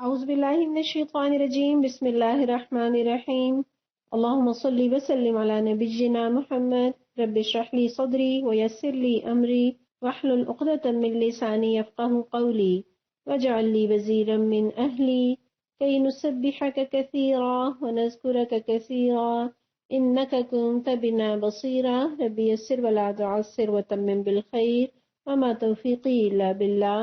اعوذ باللہ من الشیطان الرجیم بسم اللہ الرحمن الرحیم اللہم صلی وسلم علی نبینا محمد رب اشرح لی صدری ویسر لی امری واحلل عقدۃ من لسانی یفقہوا قولی واجعل لی وزیرا من اہلی کی نسبحک کثیرا ونذکرک کثیرا انک کنت بنا بصیرا رب یسر ولا تعسر وتمم بالخیر وما توفیقی الا باللہ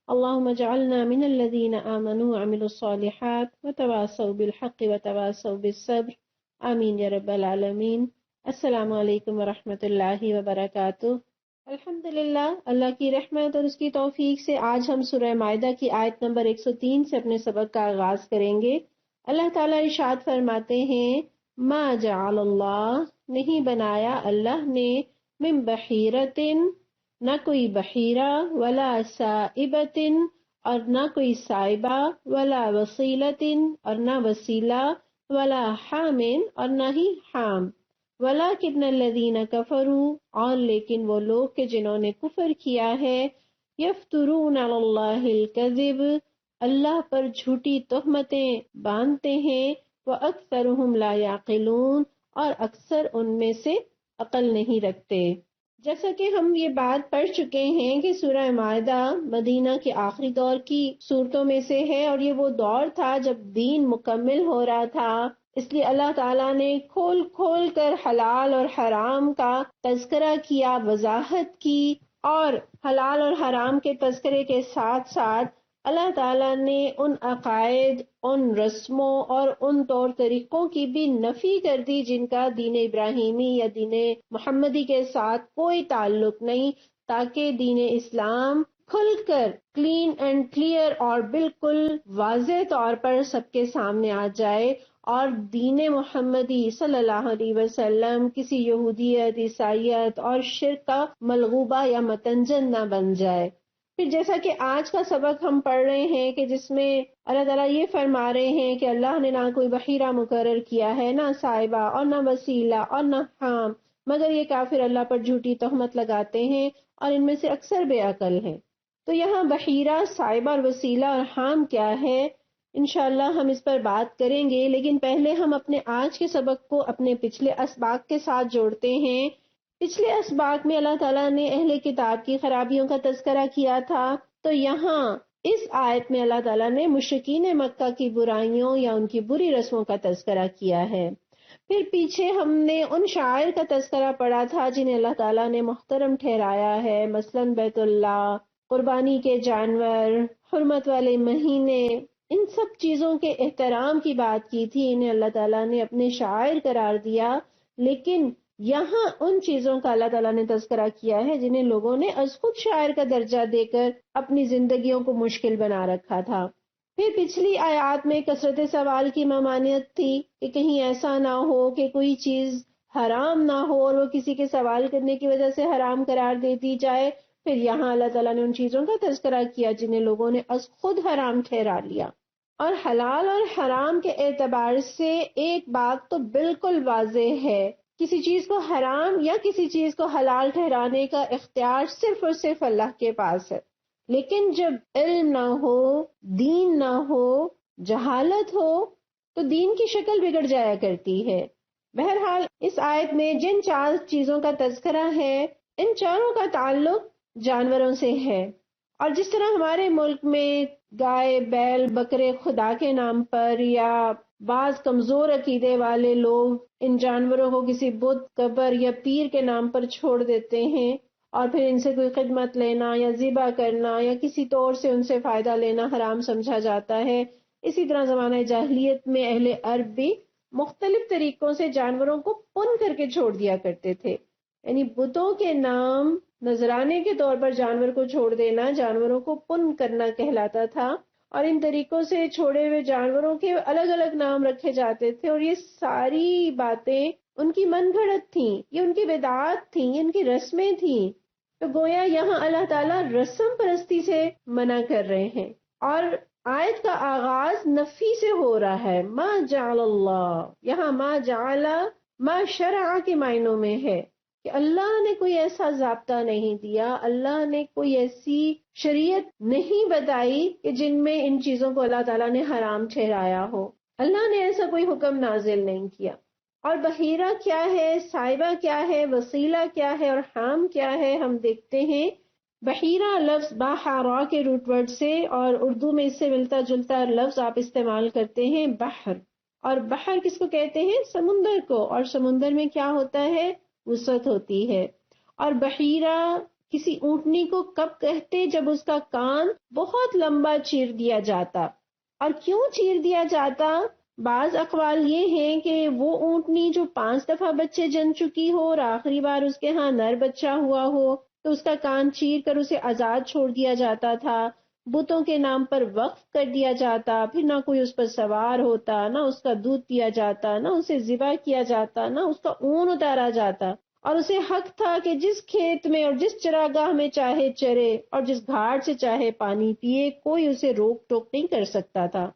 اللهم اجعلنا من الذين آمنوا وعملوا الصالحات وتواصوا بالحق وتواصوا بالصبر آمین یا رب العالمین۔ السلام علیکم ورحمۃ اللہ وبرکاتہ۔ الحمدللہ، اللہ کی رحمت اور اس کی توفیق سے آج ہم سورہ مائدہ کی آیت نمبر 103 سے اپنے سبق کا آغاز کریں گے۔ اللہ تعالیٰ ارشاد فرماتے ہیں، ما جعل اللہ، نہیں بنایا اللہ نے، من بحیرتن، نہ کوئی بحیرہ، ولا سائبتن، اور نہ کوئی سائبہ، ولا وسیلتن، اور نہ وسیلہ، ولا حامن، اور نہ ہی حام، ولیکن الذین کفروا، اور لیکن وہ لوگ کہ جنہوں نے کفر کیا ہے، یفترون علی اللہ الکذب، اللہ پر جھوٹی تہمتیں باندھتے ہیں، واکثرهم لا یعقلون، اور اکثر ان میں سے عقل نہیں رکھتے۔ جیسا کہ ہم یہ بات پڑھ چکے ہیں کہ سورہ مائدہ مدینہ کے آخری دور کی صورتوں میں سے ہے، اور یہ وہ دور تھا جب دین مکمل ہو رہا تھا، اس لیے اللہ تعالیٰ نے کھول کھول کر حلال اور حرام کا تذکرہ کیا، وضاحت کی، اور حلال اور حرام کے تذکرے کے ساتھ ساتھ اللہ تعالیٰ نے ان عقائد، ان رسموں اور ان طور طریقوں کی بھی نفی کر دی جن کا دین ابراہیمی یا دین محمدی کے ساتھ کوئی تعلق نہیں، تاکہ دین اسلام کھل کر کلین اینڈ کلیئر اور بالکل واضح طور پر سب کے سامنے آ جائے، اور دین محمدی صلی اللہ علیہ وسلم کسی یہودیت، عیسائیت اور شرک کا ملغوبہ یا متنجن نہ بن جائے۔ پھر جیسا کہ آج کا سبق ہم پڑھ رہے ہیں کہ جس میں اللہ تعالیٰ یہ فرما رہے ہیں کہ اللہ نے نہ کوئی بحیرہ مقرر کیا ہے، نہ صائبہ اور نہ وسیلہ اور نہ حام، مگر یہ کافر اللہ پر جھوٹی تہمت لگاتے ہیں اور ان میں سے اکثر بے عقل ہیں۔ تو یہاں بحیرہ، صائبہ اور وسیلہ اور حام کیا ہے، انشاءاللہ ہم اس پر بات کریں گے، لیکن پہلے ہم اپنے آج کے سبق کو اپنے پچھلے اسباق کے ساتھ جوڑتے ہیں۔ پچھلے اسباق میں اللہ تعالیٰ نے اہل کتاب کی خرابیوں کا تذکرہ کیا تھا، تو یہاں اس آیت میں اللہ تعالیٰ نے مشرکین مکہ کی برائیوں یا ان کی بری رسموں کا تذکرہ کیا ہے۔ پھر پیچھے ہم نے ان شاعر کا تذکرہ پڑھا تھا جنہیں اللہ تعالیٰ نے محترم ٹھہرایا ہے، مثلاً بیت اللہ، قربانی کے جانور، حرمت والے مہینے، ان سب چیزوں کے احترام کی بات کی تھی، انہیں اللہ تعالیٰ نے اپنے شاعر قرار دیا، لیکن یہاں ان چیزوں کا اللہ تعالیٰ نے تذکرہ کیا ہے جنہیں لوگوں نے از خود شاعر کا درجہ دے کر اپنی زندگیوں کو مشکل بنا رکھا تھا۔ پھر پچھلی آیات میں کثرت سوال کی ممانعت تھی کہ کہیں ایسا نہ ہو کہ کوئی چیز حرام نہ ہو اور وہ کسی کے سوال کرنے کی وجہ سے حرام قرار دے دی جائے۔ پھر یہاں اللہ تعالیٰ نے ان چیزوں کا تذکرہ کیا جنہیں لوگوں نے از خود حرام ٹھہرا لیا، اور حلال اور حرام کے اعتبار سے ایک بات تو بالکل واضح ہے، کسی چیز کو حرام یا کسی چیز کو حلال ٹھہرانے کا اختیار صرف اور صرف اللہ کے پاس ہے، لیکن جب علم نہ ہو، دین نہ ہو، جہالت ہو، تو دین کی شکل بگڑ جایا کرتی ہے۔ بہرحال اس آیت میں جن 4 چیزوں کا تذکرہ ہے، ان چاروں کا تعلق جانوروں سے ہے، اور جس طرح ہمارے ملک میں گائے، بیل، بکرے خدا کے نام پر یا بعض کمزور عقیدے والے لوگ ان جانوروں کو کسی بت، قبر یا پیر کے نام پر چھوڑ دیتے ہیں، اور پھر ان سے کوئی خدمت لینا یا ذبح کرنا یا کسی طور سے ان سے فائدہ لینا حرام سمجھا جاتا ہے، اسی طرح زمانہ جاہلیت میں اہل عرب بھی مختلف طریقوں سے جانوروں کو پن کر کے چھوڑ دیا کرتے تھے، یعنی بتوں کے نام نذرانے کے طور پر جانور کو چھوڑ دینا جانوروں کو پن کرنا کہلاتا تھا، اور ان طریقوں سے چھوڑے ہوئے جانوروں کے الگ الگ نام رکھے جاتے تھے، اور یہ ساری باتیں ان کی من گھڑت تھیں، یہ ان کی بدعات تھیں، یہ ان کی رسمیں تھیں۔ تو گویا یہاں اللہ تعالیٰ رسم پرستی سے منع کر رہے ہیں، اور آیت کا آغاز نفی سے ہو رہا ہے، ما جعل اللہ، یہاں ما جعل ما شرع کے معنوں میں ہے، کہ اللہ نے کوئی ایسا ضابطہ نہیں دیا، اللہ نے کوئی ایسی شریعت نہیں بتائی کہ جن میں ان چیزوں کو اللہ تعالیٰ نے حرام ٹھہرایا ہو، اللہ نے ایسا کوئی حکم نازل نہیں کیا۔ اور بحیرہ کیا ہے، صائبہ کیا ہے، وسیلہ کیا ہے اور حام کیا ہے، ہم دیکھتے ہیں۔ بحیرہ لفظ باحارا کے روٹ ورڈ سے، اور اردو میں اس سے ملتا جلتا لفظ آپ استعمال کرتے ہیں بحر، اور بحر کس کو کہتے ہیں؟ سمندر کو، اور سمندر میں کیا ہوتا ہے؟ وسعت ہوتی ہے۔ اور بحیرہ کسی اونٹنی کو کب کہتے؟ جب اس کا کان بہت لمبا چیر دیا جاتا۔ اور کیوں چیر دیا جاتا؟ بعض اقوال یہ ہیں کہ وہ اونٹنی جو 5 دفعہ بچے جن چکی ہو اور آخری بار اس کے ہاں نر بچہ ہوا ہو تو اس کا کان چیر کر اسے آزاد چھوڑ دیا جاتا تھا، بتوں کے نام پر وقف کر دیا جاتا، پھر نہ کوئی اس پر سوار ہوتا، نہ اس کا دودھ پیا جاتا، نہ اسے ذبح کیا جاتا، نہ اس کا اون اتارا جاتا، اور اسے حق تھا کہ جس کھیت میں اور جس چراگاہ میں چاہے چرے اور جس گھاٹ سے چاہے پانی پیے، کوئی اسے روک ٹوک نہیں کر سکتا تھا۔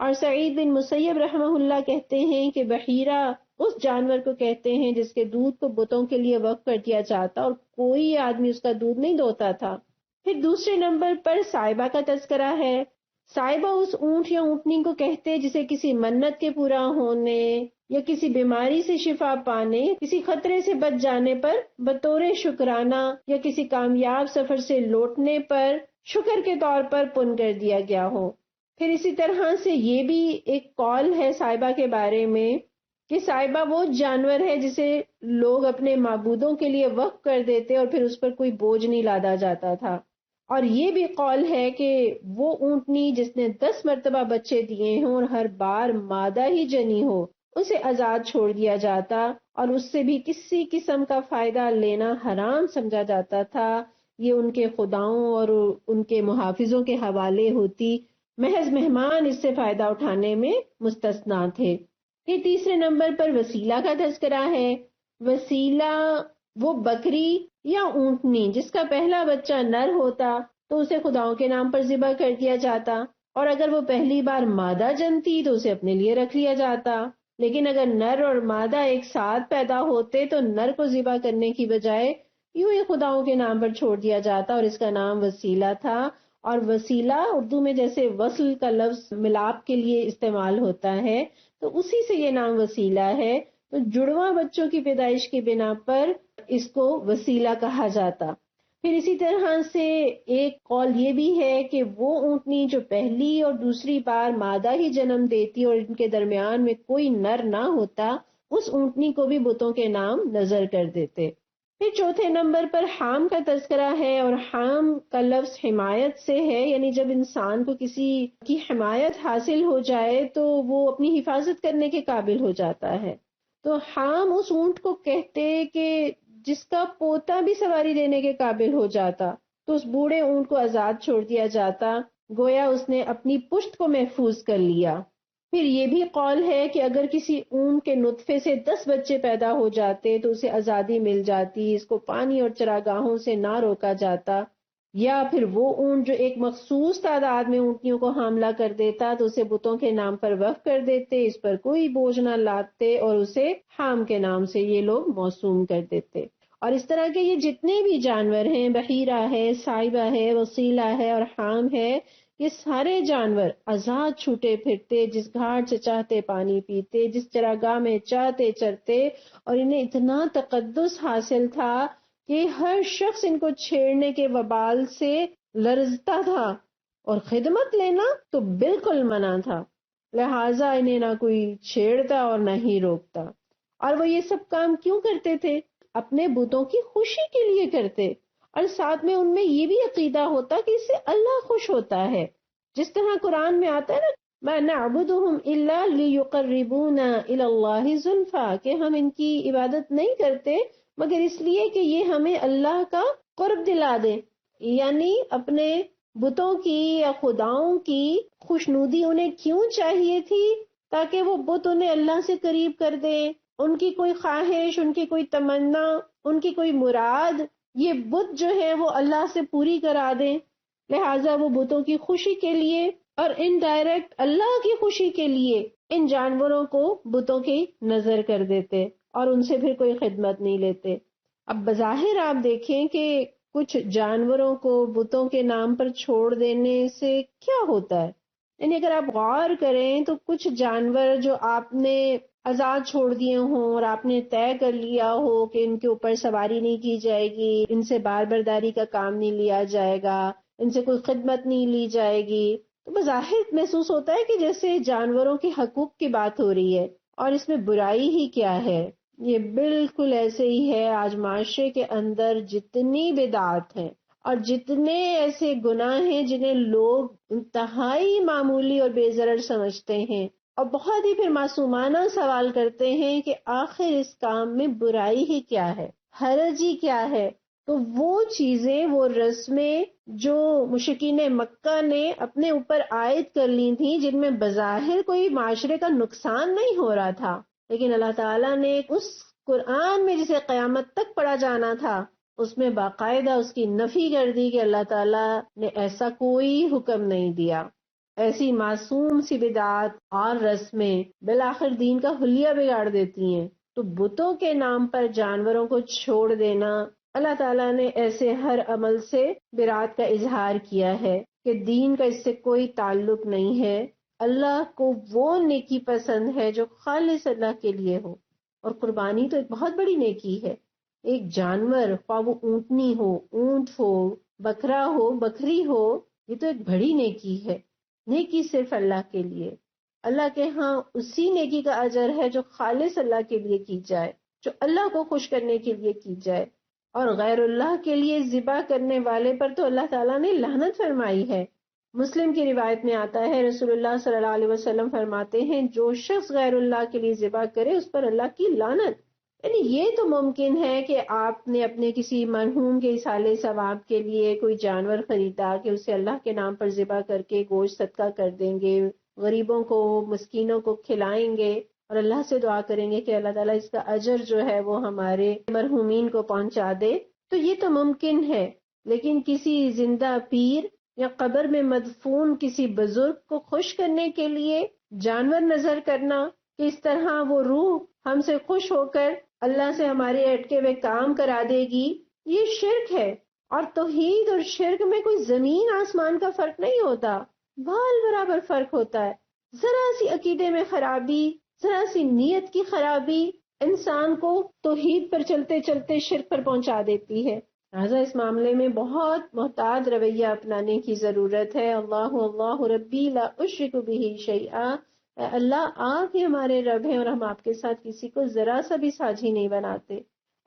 اور سعید بن مسیب رحمہ اللہ کہتے ہیں کہ بحیرہ اس جانور کو کہتے ہیں جس کے دودھ کو بتوں کے لیے وقف کر دیا جاتا اور کوئی آدمی اس کا دودھ نہیں دوتا تھا۔ پھر دوسرے نمبر پر صائبہ کا تذکرہ ہے۔ صائبہ اس اونٹ یا اونٹنی کو کہتے جسے کسی منت کے پورا ہونے یا کسی بیماری سے شفا پانے، کسی خطرے سے بچ جانے پر بطور شکرانہ یا کسی کامیاب سفر سے لوٹنے پر شکر کے طور پر پن کر دیا گیا ہو۔ پھر اسی طرح سے یہ بھی ایک قول ہے صائبہ کے بارے میں کہ صائبہ وہ جانور ہے جسے لوگ اپنے معبودوں کے لیے وقف کر دیتے اور پھر اس پر کوئی بوجھ نہیں لادا جاتا تھا۔ اور یہ بھی قول ہے کہ وہ اونٹنی جس نے 10 مرتبہ بچے دیے ہوں اور ہر بار مادہ ہی جنی ہو، اسے آزاد چھوڑ دیا جاتا اور اس سے بھی کسی قسم کا فائدہ لینا حرام سمجھا جاتا تھا۔ یہ ان کے خداؤں اور ان کے محافظوں کے حوالے ہوتی، محض مہمان اس سے فائدہ اٹھانے میں مستثنا تھے۔ پھر تیسرے نمبر پر وسیلہ کا تذکرہ ہے۔ وسیلہ وہ بکری یا اونٹنی جس کا پہلا بچہ نر ہوتا تو اسے خداؤں کے نام پر ذبح کر دیا جاتا، اور اگر وہ پہلی بار مادہ جنتی تو اسے اپنے لیے رکھ لیا جاتا، لیکن اگر نر اور مادہ ایک ساتھ پیدا ہوتے تو نر کو ذبح کرنے کی بجائے یوں ہی خداؤں کے نام پر چھوڑ دیا جاتا، اور اس کا نام وسیلہ تھا۔ اور وسیلہ اردو میں جیسے وصل کا لفظ ملاپ کے لیے استعمال ہوتا ہے تو اسی سے یہ نام وسیلہ ہے، تو جڑواں بچوں کی پیدائش کی بنا پر اس کو وسیلہ کہا جاتا۔ پھر اسی طرح سے ایک قول یہ بھی ہے کہ وہ اونٹنی جو پہلی اور دوسری بار مادہ ہی جنم دیتی اور ان کے درمیان میں کوئی نر نہ ہوتا، اس اونٹنی کو بھی بتوں کے نام نظر کر دیتے۔ پھر چوتھے نمبر پر حام کا تذکرہ ہے، اور حام کا لفظ حمایت سے ہے، یعنی جب انسان کو کسی کی حمایت حاصل ہو جائے تو وہ اپنی حفاظت کرنے کے قابل ہو جاتا ہے۔ تو حام اس اونٹ کو کہتے کہ جس کا پوتا بھی سواری دینے کے قابل ہو جاتا تو اس بوڑھے اونٹ کو آزاد چھوڑ دیا جاتا، گویا اس نے اپنی پشت کو محفوظ کر لیا۔ پھر یہ بھی قول ہے کہ اگر کسی اونٹ کے نطفے سے 10 بچے پیدا ہو جاتے تو اسے آزادی مل جاتی، اس کو پانی اور چراگاہوں سے نہ روکا جاتا، یا پھر وہ اونٹ جو ایک مخصوص تعداد میں اونٹنیوں کو حاملہ کر دیتا تو اسے بتوں کے نام پر وقف کر دیتے، اس پر کوئی بوجھ نہ لاتے اور اسے حام کے نام سے یہ لوگ موسوم کر دیتے۔ اور اس طرح کے یہ جتنے بھی جانور ہیں، بحیرہ ہے، صائبہ ہے، وسیلہ ہے اور حام ہے، یہ سارے جانور آزاد چھوٹے پھرتے، جس گھاٹ سے چاہتے پانی پیتے، جس چراگاہ میں چاہتے چرتے، اور انہیں اتنا تقدس حاصل تھا کہ ہر شخص ان کو چھیڑنے کے وبال سے لرزتا تھا، اور خدمت لینا تو بالکل منع تھا، لہٰذا انہیں نہ کوئی چھیڑتا اور نہ ہی روکتا۔ اور وہ یہ سب کام کیوں کرتے تھے؟ اپنے بتوں کی خوشی کے لیے کرتے، اور ساتھ میں ان میں یہ بھی عقیدہ ہوتا کہ اس سے اللہ خوش ہوتا ہے، جس طرح قرآن میں آتا ہے نا مَا نَعْبُدُهُمْ إِلَّا لِيُقَرِّبُونَا إِلَى اللَّهِ زُلْفَىٰ، کہ ہم ان کی عبادت نہیں کرتے مگر اس لیے کہ یہ ہمیں اللہ کا قرب دلا دے، یعنی اپنے بتوں کی یا خداؤں کی خوشنودی انہیں کیوں چاہیے تھی؟ تاکہ وہ بت انہیں اللہ سے قریب کر دے، ان کی کوئی خواہش، ان کی کوئی تمنا، ان کی کوئی مراد یہ بت جو ہے وہ اللہ سے پوری کرا دیں، لہٰذا وہ بتوں کی خوشی کے لیے اور انڈائریکٹ اللہ کی خوشی کے لیے ان جانوروں کو بتوں کی نظر کر دیتے اور ان سے پھر کوئی خدمت نہیں لیتے۔ اب بظاہر آپ دیکھیں کہ کچھ جانوروں کو بتوں کے نام پر چھوڑ دینے سے کیا ہوتا ہے، یعنی اگر آپ غور کریں تو کچھ جانور جو آپ نے آزاد چھوڑ دیے ہوں اور آپ نے طے کر لیا ہو کہ ان کے اوپر سواری نہیں کی جائے گی، ان سے بار برداری کا کام نہیں لیا جائے گا، ان سے کوئی خدمت نہیں لی جائے گی، تو بظاہر محسوس ہوتا ہے کہ جیسے جانوروں کے حقوق کی بات ہو رہی ہے، اور اس میں برائی ہی کیا ہے۔ یہ بالکل ایسے ہی ہے۔ آج معاشرے کے اندر جتنی بدعات ہیں اور جتنے ایسے گناہ ہیں جنہیں لوگ انتہائی معمولی اور بے ضرر سمجھتے ہیں، اور بہت ہی پھر معصومانہ سوال کرتے ہیں کہ آخر اس کام میں برائی ہی کیا ہے، حرج ہی کیا ہے، تو وہ چیزیں، وہ رسمیں جو مشرکین مکہ نے اپنے اوپر عائد کر لی تھیں، جن میں بظاہر کوئی معاشرے کا نقصان نہیں ہو رہا تھا، لیکن اللہ تعالیٰ نے اس قرآن میں جسے قیامت تک پڑھا جانا تھا اس میں باقاعدہ اس کی نفی کر دی کہ اللہ تعالیٰ نے ایسا کوئی حکم نہیں دیا۔ ایسی معصوم سی بدعات اور رسمیں بالآخر دین کا حلیہ بگاڑ دیتی ہیں۔ تو بتوں کے نام پر جانوروں کو چھوڑ دینا، اللہ تعالیٰ نے ایسے ہر عمل سے برات کا اظہار کیا ہے کہ دین کا اس سے کوئی تعلق نہیں ہے۔ اللہ کو وہ نیکی پسند ہے جو خالص اللہ کے لیے ہو، اور قربانی تو ایک بہت بڑی نیکی ہے۔ ایک جانور، خواہ وہ اونٹنی ہو، اونٹ ہو، بکرا ہو، بکری ہو، یہ تو ایک بڑی نیکی ہے۔ نیکی صرف اللہ کے لیے، اللہ کے ہاں اسی نیکی کا اجر ہے جو خالص اللہ کے لیے کی جائے، جو اللہ کو خوش کرنے کے لیے کی جائے، اور غیر اللہ کے لیے ذبح کرنے والے پر تو اللہ تعالیٰ نے لعنت فرمائی ہے۔ مسلم کی روایت میں آتا ہے، رسول اللہ صلی اللہ علیہ وسلم فرماتے ہیں، جو شخص غیر اللہ کے لیے ذبح کرے اس پر اللہ کی لعنت۔ یعنی یہ تو ممکن ہے کہ آپ نے اپنے کسی مرحوم کے اصالے ثواب کے لیے کوئی جانور خریدا کہ اسے اللہ کے نام پر ذبح کر کے گوشت صدقہ کر دیں گے، غریبوں کو، مسکینوں کو کھلائیں گے، اور اللہ سے دعا کریں گے کہ اللہ تعالیٰ اس کا اجر جو ہے وہ ہمارے مرحومین کو پہنچا دے، تو یہ تو ممکن ہے۔ لیکن کسی زندہ پیر یا قبر میں مدفون کسی بزرگ کو خوش کرنے کے لیے جانور نظر کرنا کہ اس طرح وہ روح ہم سے خوش ہو کر اللہ سے ہمارے اٹکے ہوئے کام کرا دے گی، یہ شرک ہے۔ اور توحید اور شرک میں کوئی زمین آسمان کا فرق نہیں ہوتا، بال برابر فرق ہوتا ہے۔ ذرا سی عقیدے میں خرابی، ذرا سی نیت کی خرابی انسان کو توحید پر چلتے چلتے شرک پر پہنچا دیتی ہے۔ لہٰذا اس معاملے میں بہت محتاط رویہ اپنانے کی ضرورت ہے۔ اللہ اللہ ربی لا اشرک بہ شیئا، اے اللہ آپ ہی ہمارے رب ہیں اور ہم آپ کے ساتھ کسی کو ذرا سا بھی ساجھی نہیں بناتے۔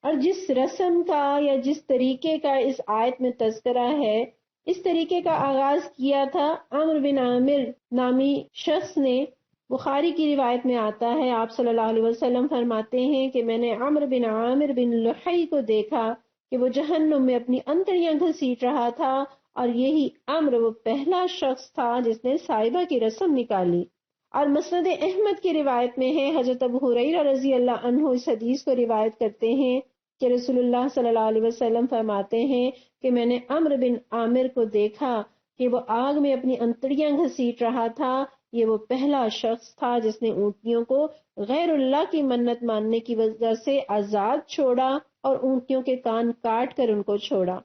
اور جس رسم کا یا جس طریقے کا اس آیت میں تذکرہ ہے، اس طریقے کا آغاز کیا تھا عمرو بن عامر نامی شخص نے۔ بخاری کی روایت میں آتا ہے، آپ صلی اللہ علیہ وسلم فرماتے ہیں کہ میں نے عمرو بن عامر بن لحی کو دیکھا کہ وہ جہنم میں اپنی انتڑیاں گھسیٹ رہا تھا، اور یہی عمرو وہ پہلا شخص تھا جس نے صائبہ کی رسم نکالی۔ اور مسند احمد کی روایت میں ہے، حضرت ابو ہریرہ رضی اللہ عنہ اس حدیث کو روایت کرتے ہیں کہ رسول اللہ صلی اللہ علیہ وسلم فرماتے ہیں کہ میں نے عمرو بن عامر کو دیکھا کہ وہ آگ میں اپنی انتڑیاں گھسیٹ رہا تھا۔ یہ وہ پہلا شخص تھا جس نے اونٹنیوں کو غیر اللہ کی منت ماننے کی وجہ سے آزاد چھوڑا اور اونٹنیوں کے کان کاٹ کر ان کو چھوڑا۔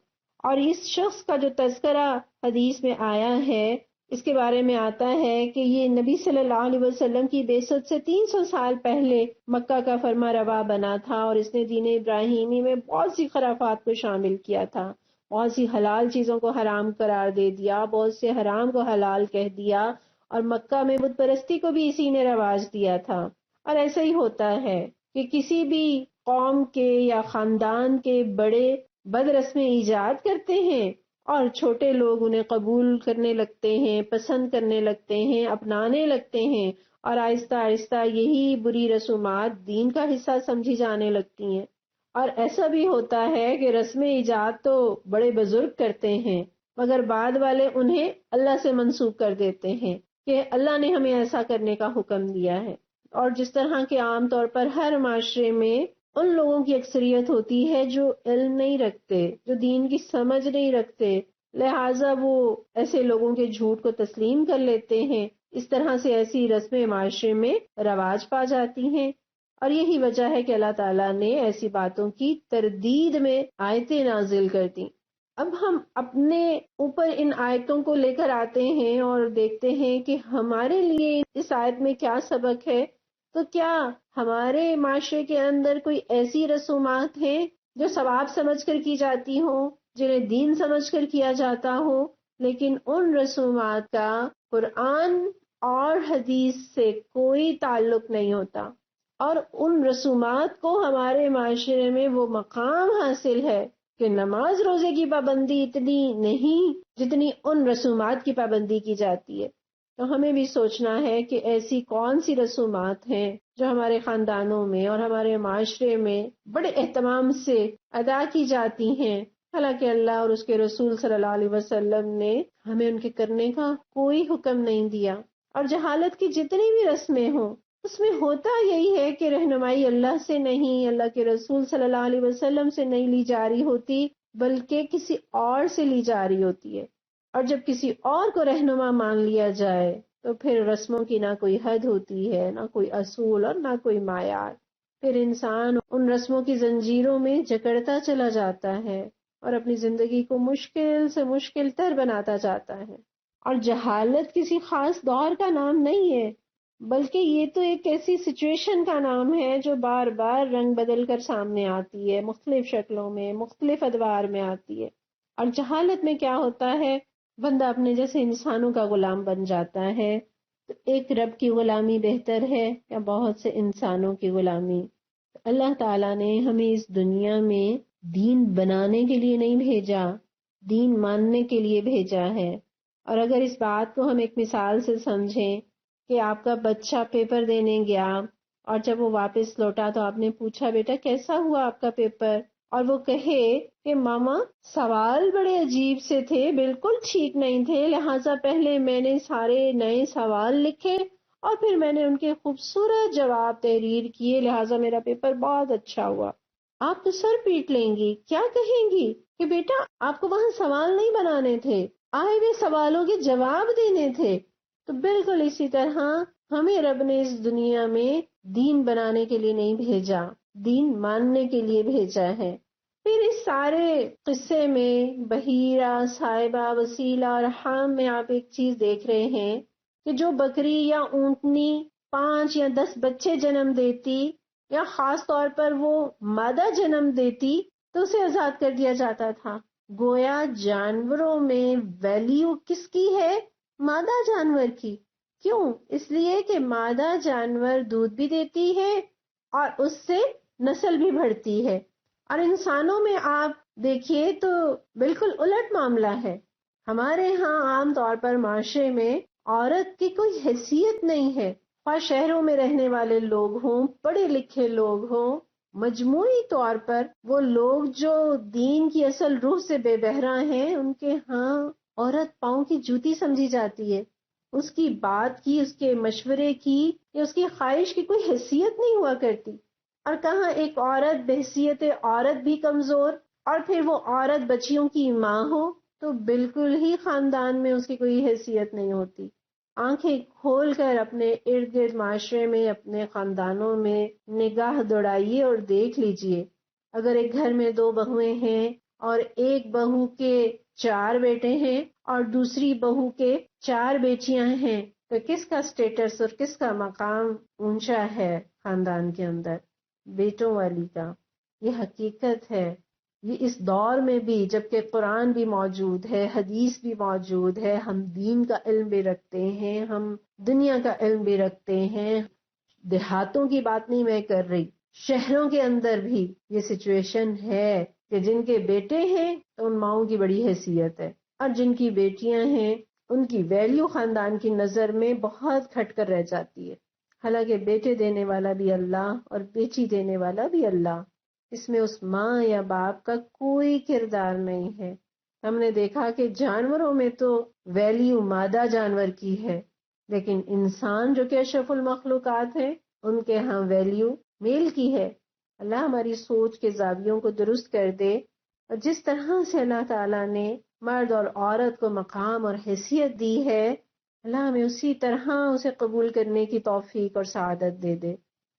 اور اس شخص کا جو تذکرہ حدیث میں آیا ہے، اس کے بارے میں آتا ہے کہ یہ نبی صلی اللہ علیہ وسلم کی بعثت سے 300 سال پہلے مکہ کا فرما روا بنا تھا، اور اس نے دین ابراہیمی میں بہت سی خرافات کو شامل کیا تھا، بہت سی حلال چیزوں کو حرام قرار دے دیا، بہت سے حرام کو حلال کہہ دیا، اور مکہ میں بت پرستی کو بھی اسی نے رواج دیا تھا۔ اور ایسا ہی ہوتا ہے کہ کسی بھی قوم کے یا خاندان کے بڑے بد رسمیں ایجاد کرتے ہیں اور چھوٹے لوگ انہیں قبول کرنے لگتے ہیں، پسند کرنے لگتے ہیں، اپنانے لگتے ہیں، اور آہستہ آہستہ یہی بری رسومات دین کا حصہ سمجھی جانے لگتی ہیں۔ اور ایسا بھی ہوتا ہے کہ رسم ایجاد تو بڑے بزرگ کرتے ہیں، مگر بعد والے انہیں اللہ سے منسوب کر دیتے ہیں کہ اللہ نے ہمیں ایسا کرنے کا حکم دیا ہے۔ اور جس طرح کے عام طور پر ہر معاشرے میں ان لوگوں کی اکثریت ہوتی ہے جو علم نہیں رکھتے، جو دین کی سمجھ نہیں رکھتے، لہٰذا وہ ایسے لوگوں کے جھوٹ کو تسلیم کر لیتے ہیں۔ اس طرح سے ایسی رسمیں معاشرے میں رواج پا جاتی ہیں۔ اور یہی وجہ ہے کہ اللہ تعالیٰ نے ایسی باتوں کی تردید میں آیتیں نازل کر دیں۔ اب ہم اپنے اوپر ان آیتوں کو لے کر آتے ہیں اور دیکھتے ہیں کہ ہمارے لیے اس آیت میں کیا سبق ہے۔ تو کیا ہمارے معاشرے کے اندر کوئی ایسی رسومات ہیں جو ثواب سمجھ کر کی جاتی ہوں، جنہیں دین سمجھ کر کیا جاتا ہو، لیکن ان رسومات کا قرآن اور حدیث سے کوئی تعلق نہیں ہوتا، اور ان رسومات کو ہمارے معاشرے میں وہ مقام حاصل ہے کہ نماز روزے کی پابندی اتنی نہیں جتنی ان رسومات کی پابندی کی جاتی ہے۔ تو ہمیں بھی سوچنا ہے کہ ایسی کون سی رسومات ہیں جو ہمارے خاندانوں میں اور ہمارے معاشرے میں بڑے اہتمام سے ادا کی جاتی ہیں، حالانکہ اللہ اور اس کے رسول صلی اللہ علیہ وسلم نے ہمیں ان کے کرنے کا کوئی حکم نہیں دیا۔ اور جہالت کی جتنی بھی رسمیں ہوں، اس میں ہوتا یہی ہے کہ رہنمائی اللہ سے نہیں، اللہ کے رسول صلی اللہ علیہ وسلم سے نہیں لی جا رہی ہوتی، بلکہ کسی اور سے لی جا رہی ہوتی ہے۔ اور جب کسی اور کو رہنما مان لیا جائے تو پھر رسموں کی نہ کوئی حد ہوتی ہے، نہ کوئی اصول اور نہ کوئی معیار۔ پھر انسان ان رسموں کی زنجیروں میں جکڑتا چلا جاتا ہے اور اپنی زندگی کو مشکل سے مشکل تر بناتا جاتا ہے۔ اور جہالت کسی خاص دور کا نام نہیں ہے، بلکہ یہ تو ایک ایسی سچویشن کا نام ہے جو بار بار رنگ بدل کر سامنے آتی ہے، مختلف شکلوں میں، مختلف ادوار میں آتی ہے۔ اور جہالت میں کیا ہوتا ہے، بندہ اپنے جیسے انسانوں کا غلام بن جاتا ہے۔ تو ایک رب کی غلامی بہتر ہے یا بہت سے انسانوں کی غلامی؟ اللہ تعالیٰ نے ہمیں اس دنیا میں دین بنانے کے لیے نہیں بھیجا، دین ماننے کے لیے بھیجا ہے۔ اور اگر اس بات کو ہم ایک مثال سے سمجھیں کہ آپ کا بچہ پیپر دینے گیا اور جب وہ واپس لوٹا تو آپ نے پوچھا بیٹا کیسا ہوا آپ کا پیپر، اور وہ کہے کہ ماما سوال بڑے عجیب سے تھے، بالکل ٹھیک نہیں تھے، لہٰذا پہلے میں نے سارے نئے سوال لکھے اور پھر میں نے ان کے خوبصورت جواب تحریر کیے، لہٰذا میرا پیپر بہت اچھا ہوا، آپ تو سر پیٹ لیں گی، کیا کہیں گی کہ بیٹا آپ کو وہاں سوال نہیں بنانے تھے، آئے ہوئے سوالوں کے جواب دینے تھے۔ تو بالکل اسی طرح ہمیں رب نے اس دنیا میں دین بنانے کے لیے نہیں بھیجا، دین ماننے کے لیے بھیجا ہے۔ پھر اس سارے قصے میں بحیرہ، صاحبہ، وسیلہ اور حام میں آپ ایک چیز دیکھ رہے ہیں کہ جو بکری یا اونٹنی 5 یا 10 بچے جنم دیتی یا خاص طور پر وہ مادہ جنم دیتی تو اسے آزاد کر دیا جاتا تھا۔ گویا جانوروں میں ویلیو کس کی ہے؟ مادہ جانور کی۔ کیوں؟ اس لیے کہ مادہ جانور دودھ بھی دیتی ہے اور اس سے نسل بھی بڑھتی ہے۔ اور انسانوں میں آپ دیکھیے تو بالکل الٹ معاملہ ہے۔ ہمارے ہاں عام طور پر معاشرے میں عورت کی کوئی حیثیت نہیں ہے، خواہ شہروں میں رہنے والے لوگ ہوں، پڑھے لکھے لوگ ہوں، مجموعی طور پر وہ لوگ جو دین کی اصل روح سے بے بہرا ہیں، ان کے ہاں عورت پاؤں کی جوتی سمجھی جاتی ہے، اس کی بات کی، اس کے مشورے کی یا اس کی خواہش کی کوئی حیثیت نہیں ہوا کرتی۔ اور کہاں ایک عورت بحیثیت عورت بھی کمزور، اور پھر وہ عورت بچیوں کی ماں ہو تو بالکل ہی خاندان میں اس کی کوئی حیثیت نہیں ہوتی۔ آنکھیں کھول کر اپنے ارد گرد معاشرے میں، اپنے خاندانوں میں نگاہ دوڑائیے اور دیکھ لیجئے، اگر ایک گھر میں 2 بہویں ہیں اور ایک بہو کے 4 بیٹے ہیں اور دوسری بہو کے 4 بیٹیاں ہیں، تو کس کا سٹیٹس اور کس کا مقام اونچا ہے خاندان کے اندر؟ بیٹوں والی کا۔ یہ حقیقت ہے۔ یہ اس دور میں بھی جبکہ قرآن بھی موجود ہے، حدیث بھی موجود ہے، ہم دین کا علم بھی رکھتے ہیں، ہم دنیا کا علم بھی رکھتے ہیں، دیہاتوں کی بات نہیں میں کر رہی، شہروں کے اندر بھی یہ سچویشن ہے کہ جن کے بیٹے ہیں تو ان ماؤں کی بڑی حیثیت ہے، اور جن کی بیٹیاں ہیں ان کی ویلیو خاندان کی نظر میں بہت کھٹ کر رہ جاتی ہے۔ حالانکہ بیٹے دینے والا بھی اللہ اور بیٹی دینے والا بھی اللہ، اس میں اس ماں یا باپ کا کوئی کردار نہیں ہے۔ ہم نے دیکھا کہ جانوروں میں تو ویلیو مادہ جانور کی ہے، لیکن انسان جو کہ اشرف المخلوقات ہیں ان کے ہاں ویلیو میل کی ہے۔ اللہ ہماری سوچ کے زاویوں کو درست کر دے، اور جس طرح سے اللہ تعالیٰ نے مرد اور عورت کو مقام اور حیثیت دی ہے، اللہ ہمیں اسی طرح اسے قبول کرنے کی توفیق اور سعادت دے دے۔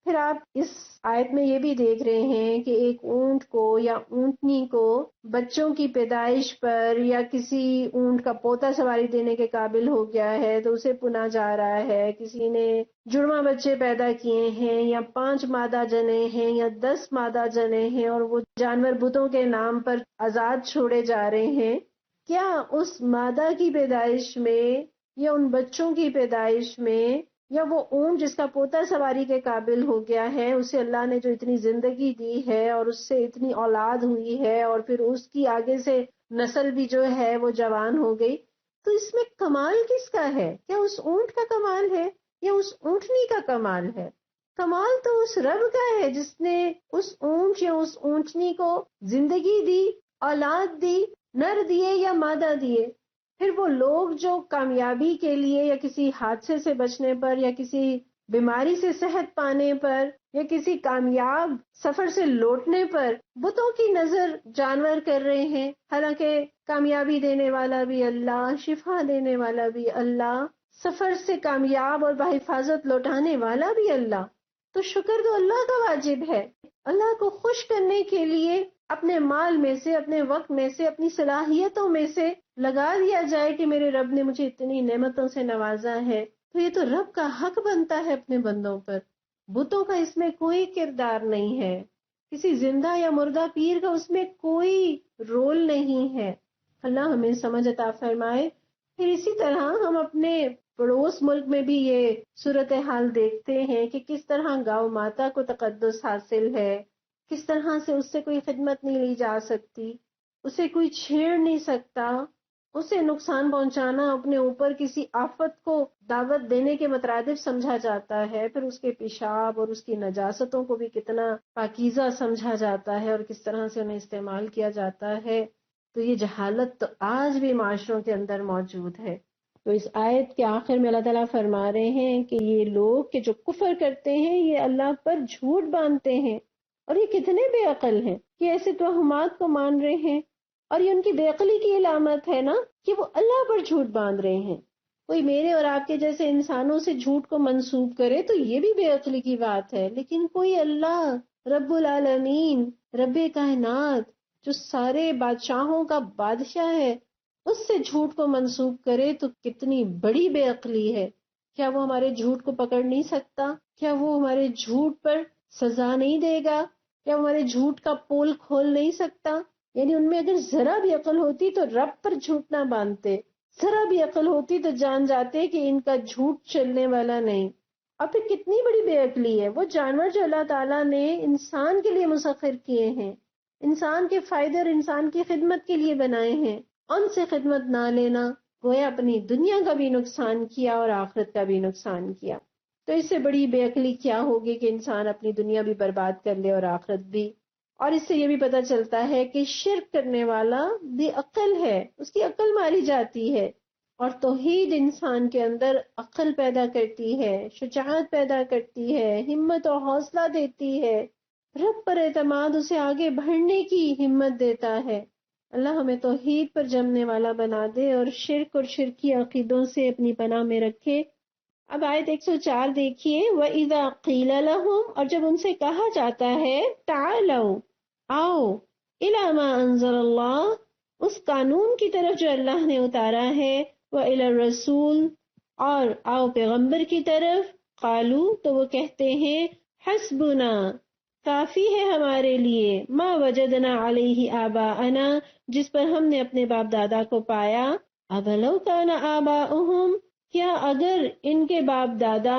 پھر آپ اس آیت میں یہ بھی دیکھ رہے ہیں کہ ایک اونٹ کو یا اونٹنی کو بچوں کی پیدائش پر یا کسی اونٹ کا پوتا سواری دینے کے قابل ہو گیا ہے تو اسے پنا جا رہا ہے، کسی نے جڑواں بچے پیدا کیے ہیں یا 5 مادہ جنے ہیں یا 10 مادہ جنے ہیں اور وہ جانور بتوں کے نام پر آزاد چھوڑے جا رہے ہیں، کیا اس مادہ کی پیدائش میں یا ان بچوں کی پیدائش میں یا وہ اونٹ جس کا پوتا سواری کے قابل ہو گیا ہے، اسے اللہ نے جو اتنی زندگی دی ہے اور اس سے اتنی اولاد ہوئی ہے اور پھر اس کی آگے سے نسل بھی جو ہے وہ جوان ہو گئی، تو اس میں کمال کس کا ہے؟ کیا اس اونٹ کا کمال ہے یا اس اونٹنی کا کمال ہے؟ کمال تو اس رب کا ہے جس نے اس اونٹ یا اس اونٹنی کو زندگی دی، اولاد دی، نر دیے یا مادہ دیے۔ پھر وہ لوگ جو کامیابی کے لیے یا کسی حادثے سے بچنے پر یا کسی بیماری سے صحت پانے پر یا کسی کامیاب سفر سے لوٹنے پر بتوں کی نظر جانور کر رہے ہیں، حالانکہ کامیابی دینے والا بھی اللہ، شفا دینے والا بھی اللہ، سفر سے کامیاب اور بحفاظت لوٹانے والا بھی اللہ۔ تو شکر تو اللہ کا واجب ہے۔ اللہ کو خوش کرنے کے لیے اپنے مال میں سے، اپنے وقت میں سے، اپنی صلاحیتوں میں سے لگا دیا جائے کہ میرے رب نے مجھے اتنی نعمتوں سے نوازا ہے، تو یہ تو رب کا حق بنتا ہے اپنے بندوں پر۔ بتوں کا اس میں کوئی کردار نہیں ہے، کسی زندہ یا مردہ پیر کا اس میں کوئی رول نہیں ہے۔ اللہ ہمیں سمجھ عطا فرمائے۔ پھر اسی طرح ہم اپنے پڑوس ملک میں بھی یہ صورتحال دیکھتے ہیں کہ کس طرح گاؤں ماتا کو تقدس حاصل ہے، کس طرح سے اس سے کوئی خدمت نہیں لی جا سکتی، اسے کوئی چھیڑ نہیں سکتا، اسے نقصان پہنچانا اپنے اوپر کسی آفت کو دعوت دینے کے مترادف سمجھا جاتا ہے۔ پھر اس کے پیشاب اور اس کی نجاستوں کو بھی کتنا پاکیزہ سمجھا جاتا ہے اور کس طرح سے انہیں استعمال کیا جاتا ہے۔ تو یہ جہالت تو آج بھی معاشروں کے اندر موجود ہے۔ تو اس آیت کے آخر میں اللہ تعالیٰ فرما رہے ہیں کہ یہ لوگ کہ جو کفر کرتے ہیں یہ اللہ پر جھوٹ باندھتے ہیں، اور یہ کتنے بے عقل ہیں کہ ایسے توہمات کو مان رہے ہیں، اور یہ ان کی بے عقلی کی علامت ہے نا کہ وہ اللہ پر جھوٹ باندھ رہے ہیں۔ کوئی میرے اور آپ کے جیسے انسانوں سے جھوٹ کو منسوب کرے تو یہ بھی بے عقلی کی بات ہے، لیکن کوئی اللہ رب العالمین، رب کائنات، جو سارے بادشاہوں کا بادشاہ ہے، اس سے جھوٹ کو منسوب کرے تو کتنی بڑی بے عقلی ہے۔ کیا وہ ہمارے جھوٹ کو پکڑ نہیں سکتا؟ کیا وہ ہمارے جھوٹ پر سزا نہیں دے گا؟ کیا وہ ہمارے جھوٹ کا پول کھول نہیں سکتا؟ یعنی ان میں اگر ذرا بھی عقل ہوتی تو رب پر جھوٹ نہ باندھتے، ذرا بھی عقل ہوتی تو جان جاتے کہ ان کا جھوٹ چلنے والا نہیں۔ اور پھر کتنی بڑی بے عقلی ہے، وہ جانور جو اللہ تعالیٰ نے انسان کے لیے مسخر کیے ہیں، انسان کے فائدے اور انسان کی خدمت کے لیے بنائے ہیں، ان سے خدمت نہ لینا گویا اپنی دنیا کا بھی نقصان کیا اور آخرت کا بھی نقصان کیا۔ تو اس سے بڑی بے عقلی کیا ہوگی کہ انسان اپنی دنیا بھی برباد کر لے اور آخرت بھی۔ اور اس سے یہ بھی پتہ چلتا ہے کہ شرک کرنے والا بے عقل ہے، اس کی عقل ماری جاتی ہے، اور توحید انسان کے اندر عقل پیدا کرتی ہے، شجاعت پیدا کرتی ہے، ہمت اور حوصلہ دیتی ہے، رب پر اعتماد اسے آگے بڑھنے کی ہمت دیتا ہے۔ اللہ ہمیں توحید پر جمنے والا بنا دے اور شرک اور شرکی عقیدوں سے اپنی پناہ میں رکھے۔ اب آیت 104 دیکھیے، وَإِذَا قِيلَ لَهُمْ، اور جب ان سے کہا جاتا ہے تعالوا، آؤ، اِلَى مَا أَنزَلَ اللَّهُ، اس قانون کی طرف جو اللہ نے اتارا ہے، وَإِلَى الرَّسُولِ، اور آؤ پیغمبر کی طرف، قالوا، تو وہ کہتے ہیں حسبنا، کافی ہے ہمارے لیے، ما وجدنا علیہ آباءنا، جس پر ہم نے اپنے باپ دادا کو پایا، اولو کان آباؤہم، کیا اگر ان کے باپ دادا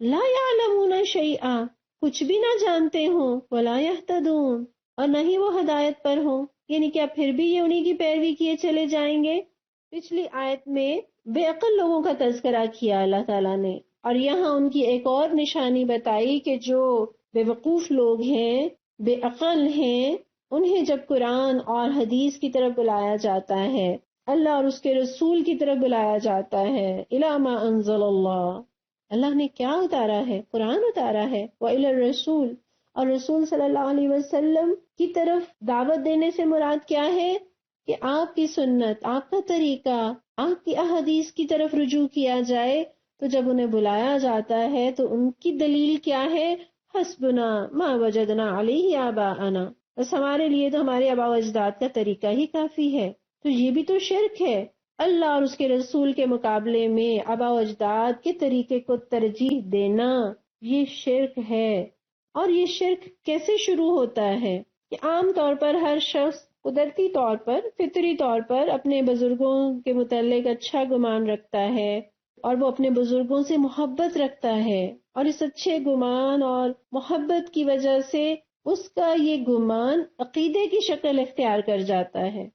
لا یعلمون شیئا، کچھ بھی نہ جانتے ہوں، ولا یہتدون، اور نہ ہی وہ ہدایت پر ہوں، یعنی کیا پھر بھی یہ انہی کی پیروی کیے چلے جائیں گے؟ پچھلی آیت میں بے عقل لوگوں کا تذکرہ کیا اللہ تعالیٰ نے، اور یہاں ان کی ایک اور نشانی بتائی کہ جو بے وقوف لوگ ہیں، بے عقل ہیں، انہیں جب قرآن اور حدیث کی طرف بلایا جاتا ہے، اللہ اور اس کے رسول کی طرف بلایا جاتا ہے، اِلیٰ مَا أَنزَلَ اللَّهُ، اللہ نے کیا اتارا ہے؟ قرآن اتارا ہے، وَإِلَى الرَّسُولِ، اور رسول صلی اللہ علیہ وسلم کی طرف دعوت دینے سے مراد کیا ہے؟ کہ آپ کی سنت، آپ کا طریقہ، آپ کی احادیث کی طرف رجوع کیا جائے۔ تو جب انہیں بلایا جاتا ہے تو ان کی دلیل کیا ہے؟ حسبنا ما وجدنا علیہ آباءنا، بس ہمارے لیے تو ہمارے آباء و اجداد کا طریقہ ہی کافی ہے۔ تو یہ بھی تو شرک ہے، اللہ اور اس کے رسول کے مقابلے میں آباء و اجداد کے طریقے کو ترجیح دینا، یہ شرک ہے۔ اور یہ شرک کیسے شروع ہوتا ہے کہ عام طور پر ہر شخص قدرتی طور پر، فطری طور پر اپنے بزرگوں کے متعلق اچھا گمان رکھتا ہے اور وہ اپنے بزرگوں سے محبت رکھتا ہے، اور اس اچھے گمان اور محبت کی وجہ سے اس کا یہ گمان عقیدے کی شکل اختیار کر جاتا ہے،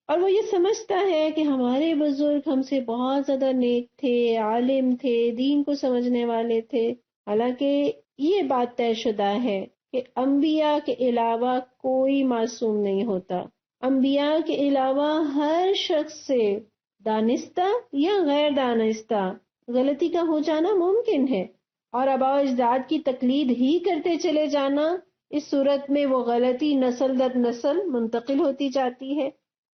اور وہ یہ سمجھتا ہے کہ ہمارے بزرگ ہم سے بہت زیادہ نیک تھے، عالم تھے، دین کو سمجھنے والے تھے۔ حالانکہ یہ بات طے شدہ ہے کہ انبیاء کے علاوہ کوئی معصوم نہیں ہوتا، انبیاء کے علاوہ ہر شخص سے دانستہ یا غیر دانستہ غلطی کا ہو جانا ممکن ہے، اور آباء و اجداد کی تقلید ہی کرتے چلے جانا، اس صورت میں وہ غلطی نسل در نسل منتقل ہوتی جاتی ہے۔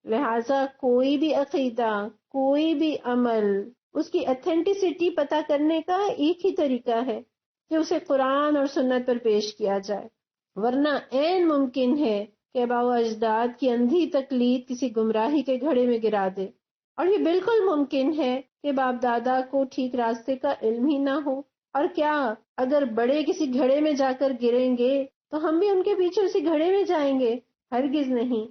لہذا کوئی بھی عقیدہ، کوئی بھی عمل، اس کی اتھینٹسٹی پتہ کرنے کا ایک ہی طریقہ ہے کہ اسے قرآن اور سنت پر پیش کیا جائے، ورنہ عین ممکن ہے کہ آباء و اجداد کی اندھی تقلید کسی گمراہی کے گھڑے میں گرا دے، اور یہ بالکل ممکن ہے کہ باپ دادا کو ٹھیک راستے کا علم ہی نہ ہو، اور کیا اگر بڑے کسی گھڑے میں جا کر گریں گے تو ہم بھی ان کے پیچھے اسی گھڑے میں جائیں گے؟ ہرگز نہیں۔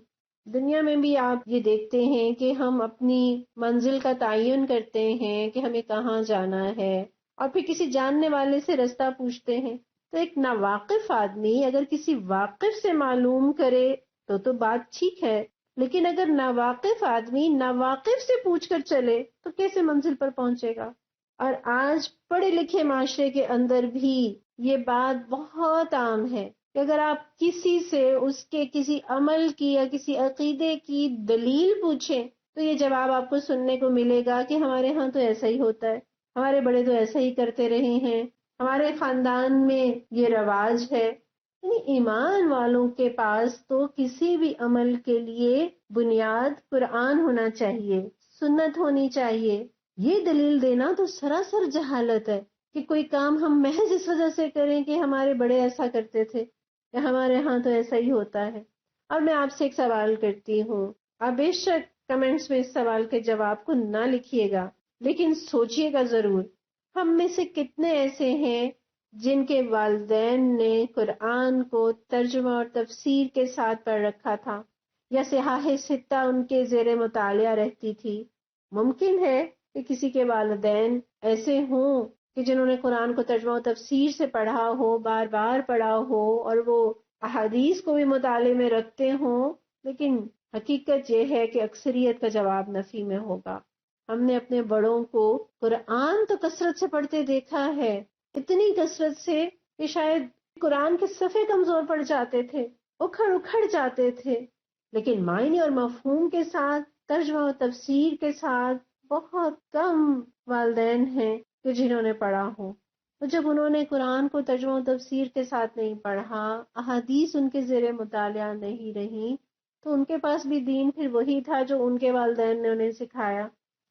دنیا میں بھی آپ یہ دیکھتے ہیں کہ ہم اپنی منزل کا تعین کرتے ہیں کہ ہمیں کہاں جانا ہے، اور پھر کسی جاننے والے سے رستہ پوچھتے ہیں، تو ایک ناواقف آدمی اگر کسی واقف سے معلوم کرے تو بات ٹھیک ہے، لیکن اگر ناواقف آدمی ناواقف سے پوچھ کر چلے تو کیسے منزل پر پہنچے گا؟ اور آج پڑھے لکھے معاشرے کے اندر بھی یہ بات بہت عام ہے کہ اگر آپ کسی سے اس کے کسی عمل کی یا کسی عقیدے کی دلیل پوچھیں تو یہ جواب آپ کو سننے کو ملے گا کہ ہمارے ہاں تو ایسا ہی ہوتا ہے، ہمارے بڑے تو ایسا ہی کرتے رہے ہیں، ہمارے خاندان میں یہ رواج ہے۔ یعنی ایمان والوں کے پاس تو کسی بھی عمل کے لیے بنیاد قرآن ہونا چاہیے، سنت ہونی چاہیے۔ یہ دلیل دینا تو سراسر جہالت ہے کہ کوئی کام ہم محض اس وجہ سے کریں کہ ہمارے بڑے ایسا کرتے تھے یا ہمارے ہاں تو ایسا ہی ہوتا ہے۔ اور میں آپ سے ایک سوال کرتی ہوں، آپ بے شک کمنٹس میں اس سوال کے جواب کو نہ لکھیے گا، لیکن سوچئے گا ضرور، ہم میں سے کتنے ایسے ہیں جن کے والدین نے قرآن کو ترجمہ اور تفسیر کے ساتھ پڑھ رکھا تھا، یا صحاح ستہ ان کے زیر مطالعہ رہتی تھی؟ ممکن ہے کہ کسی کے والدین ایسے ہوں کہ جنہوں نے قرآن کو ترجمہ و تفسیر سے پڑھا ہو، بار بار پڑھا ہو، اور وہ احادیث کو بھی مطالعے میں رکھتے ہوں، لیکن حقیقت یہ ہے کہ اکثریت کا جواب نفی میں ہوگا۔ ہم نے اپنے بڑوں کو قرآن تو کثرت سے پڑھتے دیکھا ہے، اتنی کثرت سے کہ شاید قرآن کے صفحے کمزور پڑ جاتے تھے، اکھڑ جاتے تھے، لیکن معنی اور مفہوم کے ساتھ، ترجمہ و تفسیر کے ساتھ بہت کم والدین ہیں کہ جنہوں نے پڑھا ہو۔ تو جب انہوں نے قرآن کو ترجمہ و تفسیر کے ساتھ نہیں پڑھا، احادیث ان کے زیر مطالعہ نہیں رہی، تو ان کے پاس بھی دین پھر وہی تھا جو ان کے والدین نے انہیں سکھایا۔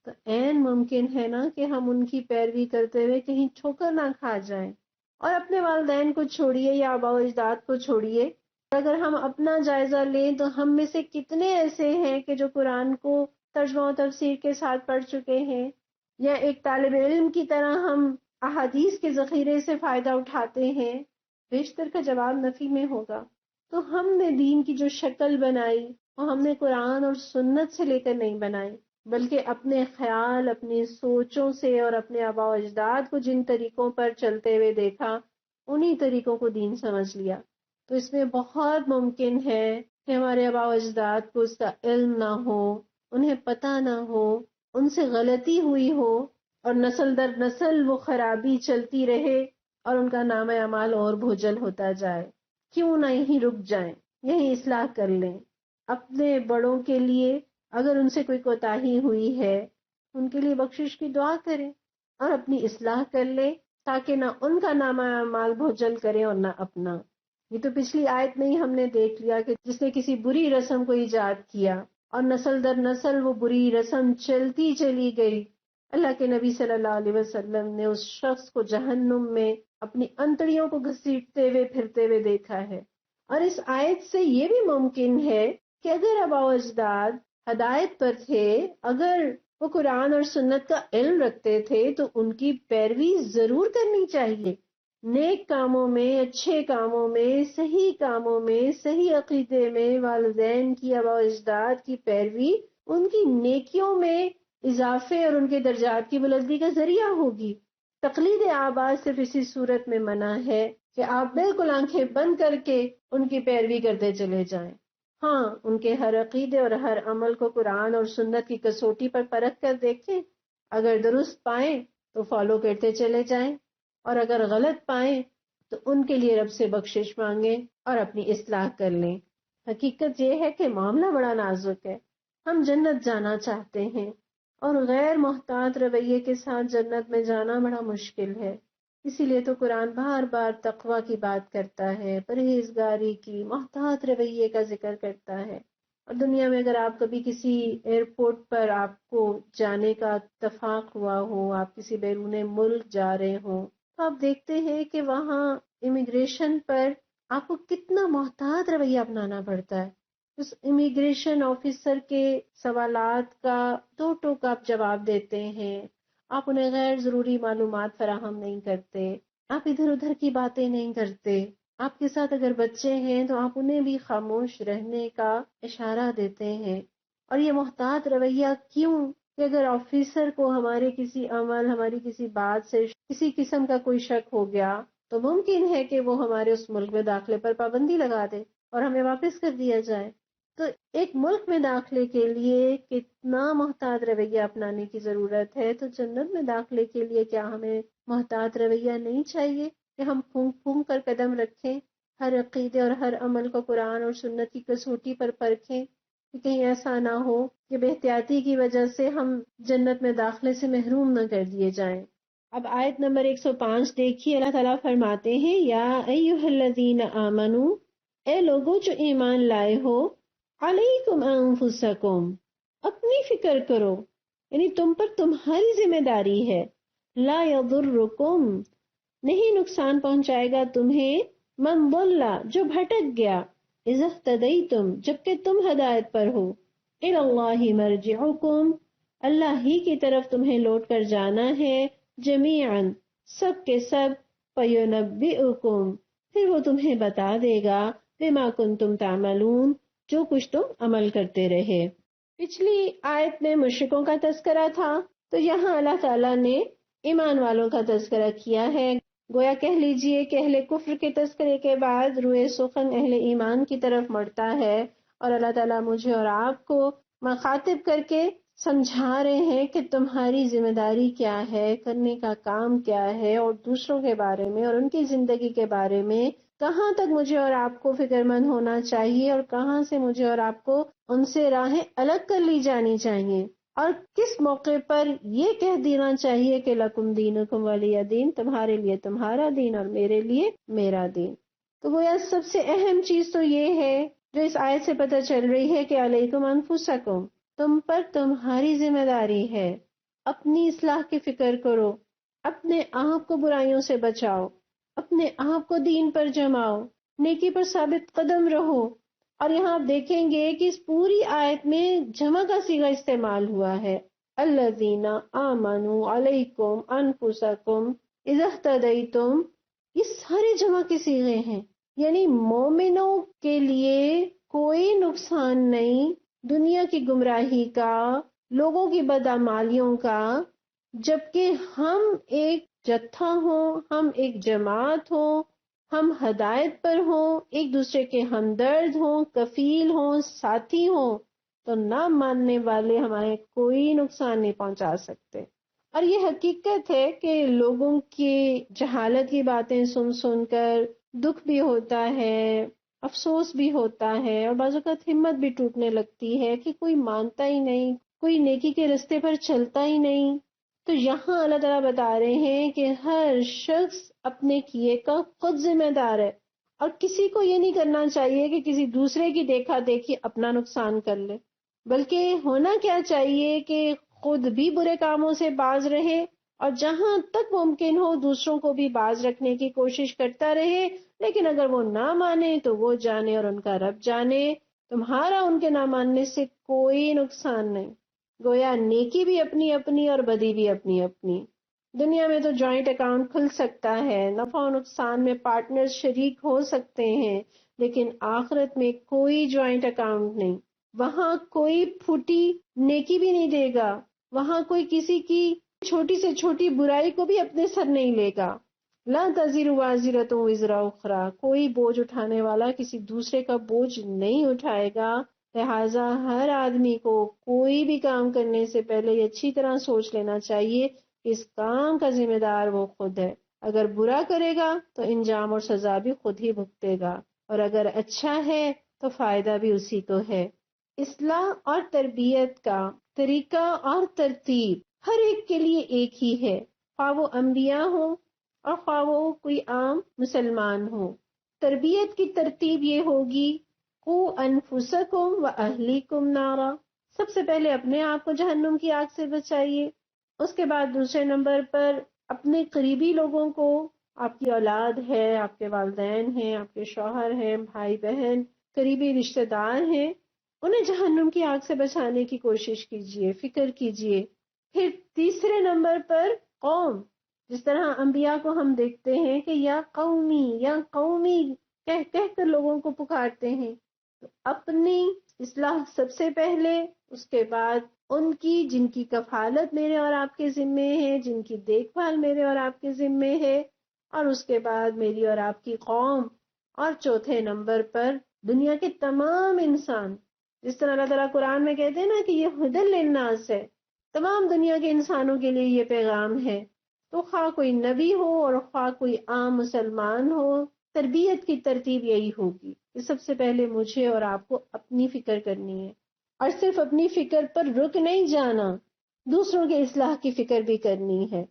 تو عین ممکن ہے نا کہ ہم ان کی پیروی کرتے ہوئے کہیں ٹھوکر نہ کھا جائیں۔ اور اپنے والدین کو چھوڑیے یا آباء و اجداد کو چھوڑیے، اگر ہم اپنا جائزہ لیں تو ہم میں سے کتنے ایسے ہیں کہ جو قرآن کو ترجمہ و تفسیر کے ساتھ پڑھ چکے ہیں، یا ایک طالب علم کی طرح ہم احادیث کے ذخیرے سے فائدہ اٹھاتے ہیں؟ بیشتر کا جواب نفی میں ہوگا۔ تو ہم نے دین کی جو شکل بنائی وہ ہم نے قرآن اور سنت سے لے کر نہیں بنائی، بلکہ اپنے خیال، اپنی سوچوں سے اور اپنے آباء و اجداد کو جن طریقوں پر چلتے ہوئے دیکھا، انہی طریقوں کو دین سمجھ لیا۔ تو اس میں بہت ممکن ہے کہ ہمارے آباء و اجداد کو اس کا علم نہ ہو، انہیں پتہ نہ ہو، ان سے غلطی ہوئی ہو، اور نسل در نسل وہ خرابی چلتی رہے اور ان کا نام اعمال اور بھوجل ہوتا جائے۔ کیوں نہ یہیں رک جائیں، یہیں اصلاح کر لیں۔ اپنے بڑوں کے لیے اگر ان سے کوئی کوتاہی ہوئی ہے، ان کے لیے بخشش کی دعا کریں اور اپنی اصلاح کر لیں، تاکہ نہ ان کا نام اعمال بھوجل کریں اور نہ اپنا۔ یہ تو پچھلی آیت میں ہی ہم نے دیکھ لیا کہ جس نے کسی بری رسم کو ایجاد کیا اور نسل در نسل وہ بری رسم چلتی چلی گئی، اللہ کے نبی صلی اللہ علیہ وسلم نے اس شخص کو جہنم میں اپنی انتڑیوں کو گھسیٹتے ہوئے پھرتے ہوئے دیکھا ہے۔ اور اس آیت سے یہ بھی ممکن ہے کہ اگر آباء و اجداد ہدایت پر تھے، اگر وہ قرآن اور سنت کا علم رکھتے تھے، تو ان کی پیروی ضرور کرنی چاہیے۔ نیک کاموں میں، اچھے کاموں میں، صحیح کاموں میں، صحیح عقیدے میں والدین کی، آباء و اجداد کی پیروی ان کی نیکیوں میں اضافے اور ان کے درجات کی بلندی کا ذریعہ ہوگی۔ تقلید آباء صرف اسی صورت میں منع ہے کہ آپ بالکل آنکھیں بند کر کے ان کی پیروی کرتے چلے جائیں۔ ہاں، ان کے ہر عقیدے اور ہر عمل کو قرآن اور سنت کی کسوٹی پر پرکھ کر دیکھیں، اگر درست پائیں تو فالو کرتے چلے جائیں، اور اگر غلط پائیں تو ان کے لیے رب سے بخشش مانگیں اور اپنی اصلاح کر لیں۔ حقیقت یہ ہے کہ معاملہ بڑا نازک ہے۔ ہم جنت جانا چاہتے ہیں اور غیر محتاط رویے کے ساتھ جنت میں جانا بڑا مشکل ہے۔ اسی لیے تو قرآن بار بار تقوی کی بات کرتا ہے، پرہیزگاری کی، محتاط رویے کا ذکر کرتا ہے۔ اور دنیا میں اگر آپ کبھی کسی ایئرپورٹ پر آپ کو جانے کا اتفاق ہوا ہو، آپ کسی بیرون ملک جا رہے ہوں، تو آپ دیکھتے ہیں کہ وہاں امیگریشن پر آپ کو کتنا محتاط رویہ اپنانا پڑتا ہے۔ اس امیگریشن آفیسر کے سوالات کا دو ٹوک آپ جواب دیتے ہیں، آپ انہیں غیر ضروری معلومات فراہم نہیں کرتے، آپ ادھر ادھر کی باتیں نہیں کرتے، آپ کے ساتھ اگر بچے ہیں تو آپ انہیں بھی خاموش رہنے کا اشارہ دیتے ہیں۔ اور یہ محتاط رویہ کیوں؟ کہ اگر آفیسر کو ہمارے کسی عمل، ہماری کسی بات سے کسی قسم کا کوئی شک ہو گیا تو ممکن ہے کہ وہ ہمارے اس ملک میں داخلے پر پابندی لگا دے اور ہمیں واپس کر دیا جائے۔ تو ایک ملک میں داخلے کے لیے کتنا محتاط رویہ اپنانے کی ضرورت ہے، تو جنت میں داخلے کے لیے کیا ہمیں محتاط رویہ نہیں چاہیے کہ ہم پھونک پھونک کر قدم رکھیں، ہر عقیدے اور ہر عمل کو قرآن اور سنت کی کسوٹی پر پرکھیں، کہ کہیں ایسا نہ ہو کہ بے احتیاطی کی وجہ سے ہم جنت میں داخلے سے محروم نہ کر دیے جائیں۔ اب آیت نمبر 105 دیکھیے، اللہ تعالیٰ فرماتے ہیں، یا ایھا الذین آمنو، اے لوگوں جو ایمان لائے ہو، علیکم انفسکم، اپنی فکر کرو، یعنی تم پر تمہاری ذمہ داری ہے، لا یضرکم، نہیں نقصان پہنچائے گا تمہیں، من ضل، جو بھٹک گیا، اذا اہتدیتم، جبکہ تم ہدایت پر ہو، الی اللہ مرجعکم، اللہ ہی کی طرف تمہیں لوٹ کر جانا ہے، جمیعاً، سب کے سب، فینبئکم، پھر وہ تمہیں بتا دے گا، بما کنتم تعملون، جو کچھ تم عمل کرتے رہے۔ پچھلی آیت میں مشرکوں کا تذکرہ تھا، تو یہاں اللہ تعالیٰ نے ایمان والوں کا تذکرہ کیا ہے۔ گویا کہہ لیجئے کہ اہل کفر کے تذکرے کے بعد روئے سخن اہل ایمان کی طرف مڑتا ہے، اور اللہ تعالیٰ مجھے اور آپ کو مخاطب کر کے سمجھا رہے ہیں کہ تمہاری ذمہ داری کیا ہے، کرنے کا کام کیا ہے، اور دوسروں کے بارے میں اور ان کی زندگی کے بارے میں کہاں تک مجھے اور آپ کو فکر مند ہونا چاہیے، اور کہاں سے مجھے اور آپ کو ان سے راہیں الگ کر لی جانی چاہیے، اور کس موقع پر یہ کہہ دینا چاہیے کہ لکم دینکم ولی دین، تمہارے لیے تمہارا دین اور میرے لیے میرا دین۔ تو گویا سب سے اہم چیز تو یہ ہے جو اس آیت سے پتہ چل رہی ہے کہ علیکم انفسکم، تم پر تمہاری ذمہ داری ہے، اپنی اصلاح کی فکر کرو، اپنے آپ کو برائیوں سے بچاؤ، اپنے آپ کو دین پر جماؤ، نیکی پر ثابت قدم رہو۔ اور یہاں آپ دیکھیں گے کہ اس پوری آیت میں جمع کا صیغہ استعمال ہوا ہے، الذین آمنوا علیکم انفسکم اذا اہتدیتم، یہ سارے جمع کے صیغے ہیں، یعنی مومنوں کے لیے کوئی نقصان نہیں دنیا کی گمراہی کا، لوگوں کی بدعمالیوں کا، جبکہ ہم ایک جتھا ہوں، ہم ایک جماعت ہوں، ہم ہدایت پر ہوں، ایک دوسرے کے ہمدرد ہوں، کفیل ہوں، ساتھی ہوں، تو نہ ماننے والے ہمارے کوئی نقصان نہیں پہنچا سکتے۔ اور یہ حقیقت ہے کہ لوگوں کی جہالت کی باتیں سن سن کر دکھ بھی ہوتا ہے، افسوس بھی ہوتا ہے، اور بعض اوقات ہمت بھی ٹوٹنے لگتی ہے کہ کوئی مانتا ہی نہیں، کوئی نیکی کے رستے پر چلتا ہی نہیں۔ تو یہاں اللہ تعالیٰ بتا رہے ہیں کہ ہر شخص اپنے کیے کا خود ذمہ دار ہے، اور کسی کو یہ نہیں کرنا چاہیے کہ کسی دوسرے کی دیکھا دیکھی اپنا نقصان کر لے، بلکہ ہونا کیا چاہیے کہ خود بھی برے کاموں سے باز رہے اور جہاں تک ممکن ہو دوسروں کو بھی باز رکھنے کی کوشش کرتا رہے، لیکن اگر وہ نہ مانے تو وہ جانے اور ان کا رب جانے، تمہارا ان کے نہ ماننے سے کوئی نقصان نہیں۔ گویا نیکی بھی اپنی اپنی اور بدی بھی اپنی اپنی۔ دنیا میں تو جوائنٹ اکاؤنٹ کھل سکتا ہے، نفع و نقصان میں پارٹنر شریک ہو سکتے ہیں، لیکن آخرت میں کوئی جوائنٹ اکاؤنٹ نہیں۔ وہاں کوئی پھوٹی نیکی بھی نہیں دے گا، وہاں کوئی کسی کی چھوٹی سے چھوٹی برائی کو بھی اپنے سر نہیں لے گا۔ لا تزر وازرۃ وزر اخری، کوئی بوجھ اٹھانے والا کسی دوسرے کا بوجھ نہیں اٹھائے گا، لہٰذا ہر آدمی کو کوئی بھی کام کرنے سے پہلے یہ اچھی طرح سوچ لینا چاہیے کہ اس کام کا ذمہ دار وہ خود ہے۔ اگر برا کرے گا تو انجام اور سزا بھی خود ہی بھگتے گا، اور اگر اچھا ہے تو فائدہ بھی اسی کو ہے۔ اصلاح اور تربیت کا طریقہ اور ترتیب ہر ایک کے لیے ایک ہی ہے، خواہ وہ انبیاء ہوں اور خواہ وہ کوئی عام مسلمان ہو۔ تربیت کی ترتیب یہ ہوگی، قوا انفسکم واہلیکم نارا، سب سے پہلے اپنے آپ کو جہنم کی آگ سے بچائیے، اس کے بعد دوسرے نمبر پر اپنے قریبی لوگوں کو، آپ کی اولاد ہے، آپ کے والدین ہیں، آپ کے شوہر ہیں، بھائی بہن، قریبی رشتہ دار ہیں، انہیں جہنم کی آگ سے بچانے کی کوشش کیجیے، فکر کیجیے۔ پھر تیسرے نمبر پر قوم، جس طرح انبیاء کو ہم دیکھتے ہیں کہ یا قومی یا قومی کہہ کہہ کر لوگوں کو پکارتے ہیں، تو اپنی اصلاح سب سے پہلے، اس کے بعد ان کی جن کی کفالت میرے اور آپ کے ذمے ہے، جن کی دیکھ بھال میرے اور آپ کے ذمے ہے، اور اس کے بعد میری اور آپ کی قوم، اور چوتھے نمبر پر دنیا کے تمام انسان۔ جس طرح اللہ تعالیٰ قرآن میں کہتے ہیں نا کہ یہ ہدی للناس ہے، تمام دنیا کے انسانوں کے لیے یہ پیغام ہے، تو خواہ کوئی نبی ہو اور خواہ کوئی عام مسلمان ہو، تربیت کی ترتیب یہی ہوگی کہ سب سے پہلے مجھے اور آپ کو اپنی فکر کرنی ہے، اور صرف اپنی فکر پر رک نہیں جانا، دوسروں کے اصلاح کی فکر بھی کرنی ہے،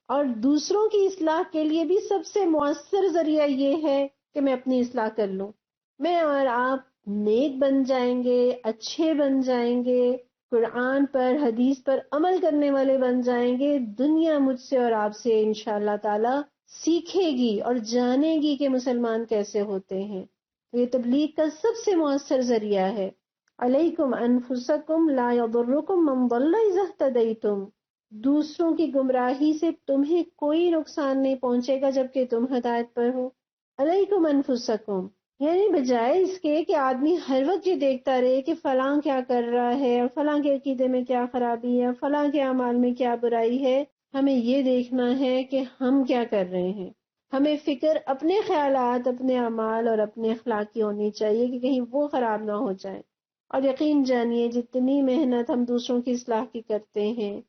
اور دوسروں کی اصلاح کے لیے بھی سب سے مؤثر ذریعہ یہ ہے کہ میں اپنی اصلاح کر لوں۔ میں اور آپ نیک بن جائیں گے، اچھے بن جائیں گے، قرآن پر حدیث پر عمل کرنے والے بن جائیں گے، دنیا مجھ سے اور آپ سے انشاءاللہ تعالی سیکھے گی اور جانے گی کہ مسلمان کیسے ہوتے ہیں۔ یہ تبلیغ کا سب سے مؤثر ذریعہ ہے۔ علیکم انفسکم لا یضرکم من ضل اذا اہتدیتم، دوسروں کی گمراہی سے تمہیں کوئی نقصان نہیں پہنچے گا جبکہ تم ہدایت پر ہو۔ علیکم انفسکم، یعنی بجائے اس کے کہ آدمی ہر وقت یہ دیکھتا رہے کہ فلاں کیا کر رہا ہے، اور فلاں کے عقیدے میں کیا خرابی ہے، فلاں کے اعمال میں کیا برائی ہے، ہمیں یہ دیکھنا ہے کہ ہم کیا کر رہے ہیں۔ ہمیں فکر اپنے خیالات، اپنے اعمال اور اپنے اخلاق کی ہونی چاہیے کہ کہیں وہ خراب نہ ہو جائے۔ اور یقین جانیے جتنی محنت ہم دوسروں کی اصلاح کی کرتے ہیں،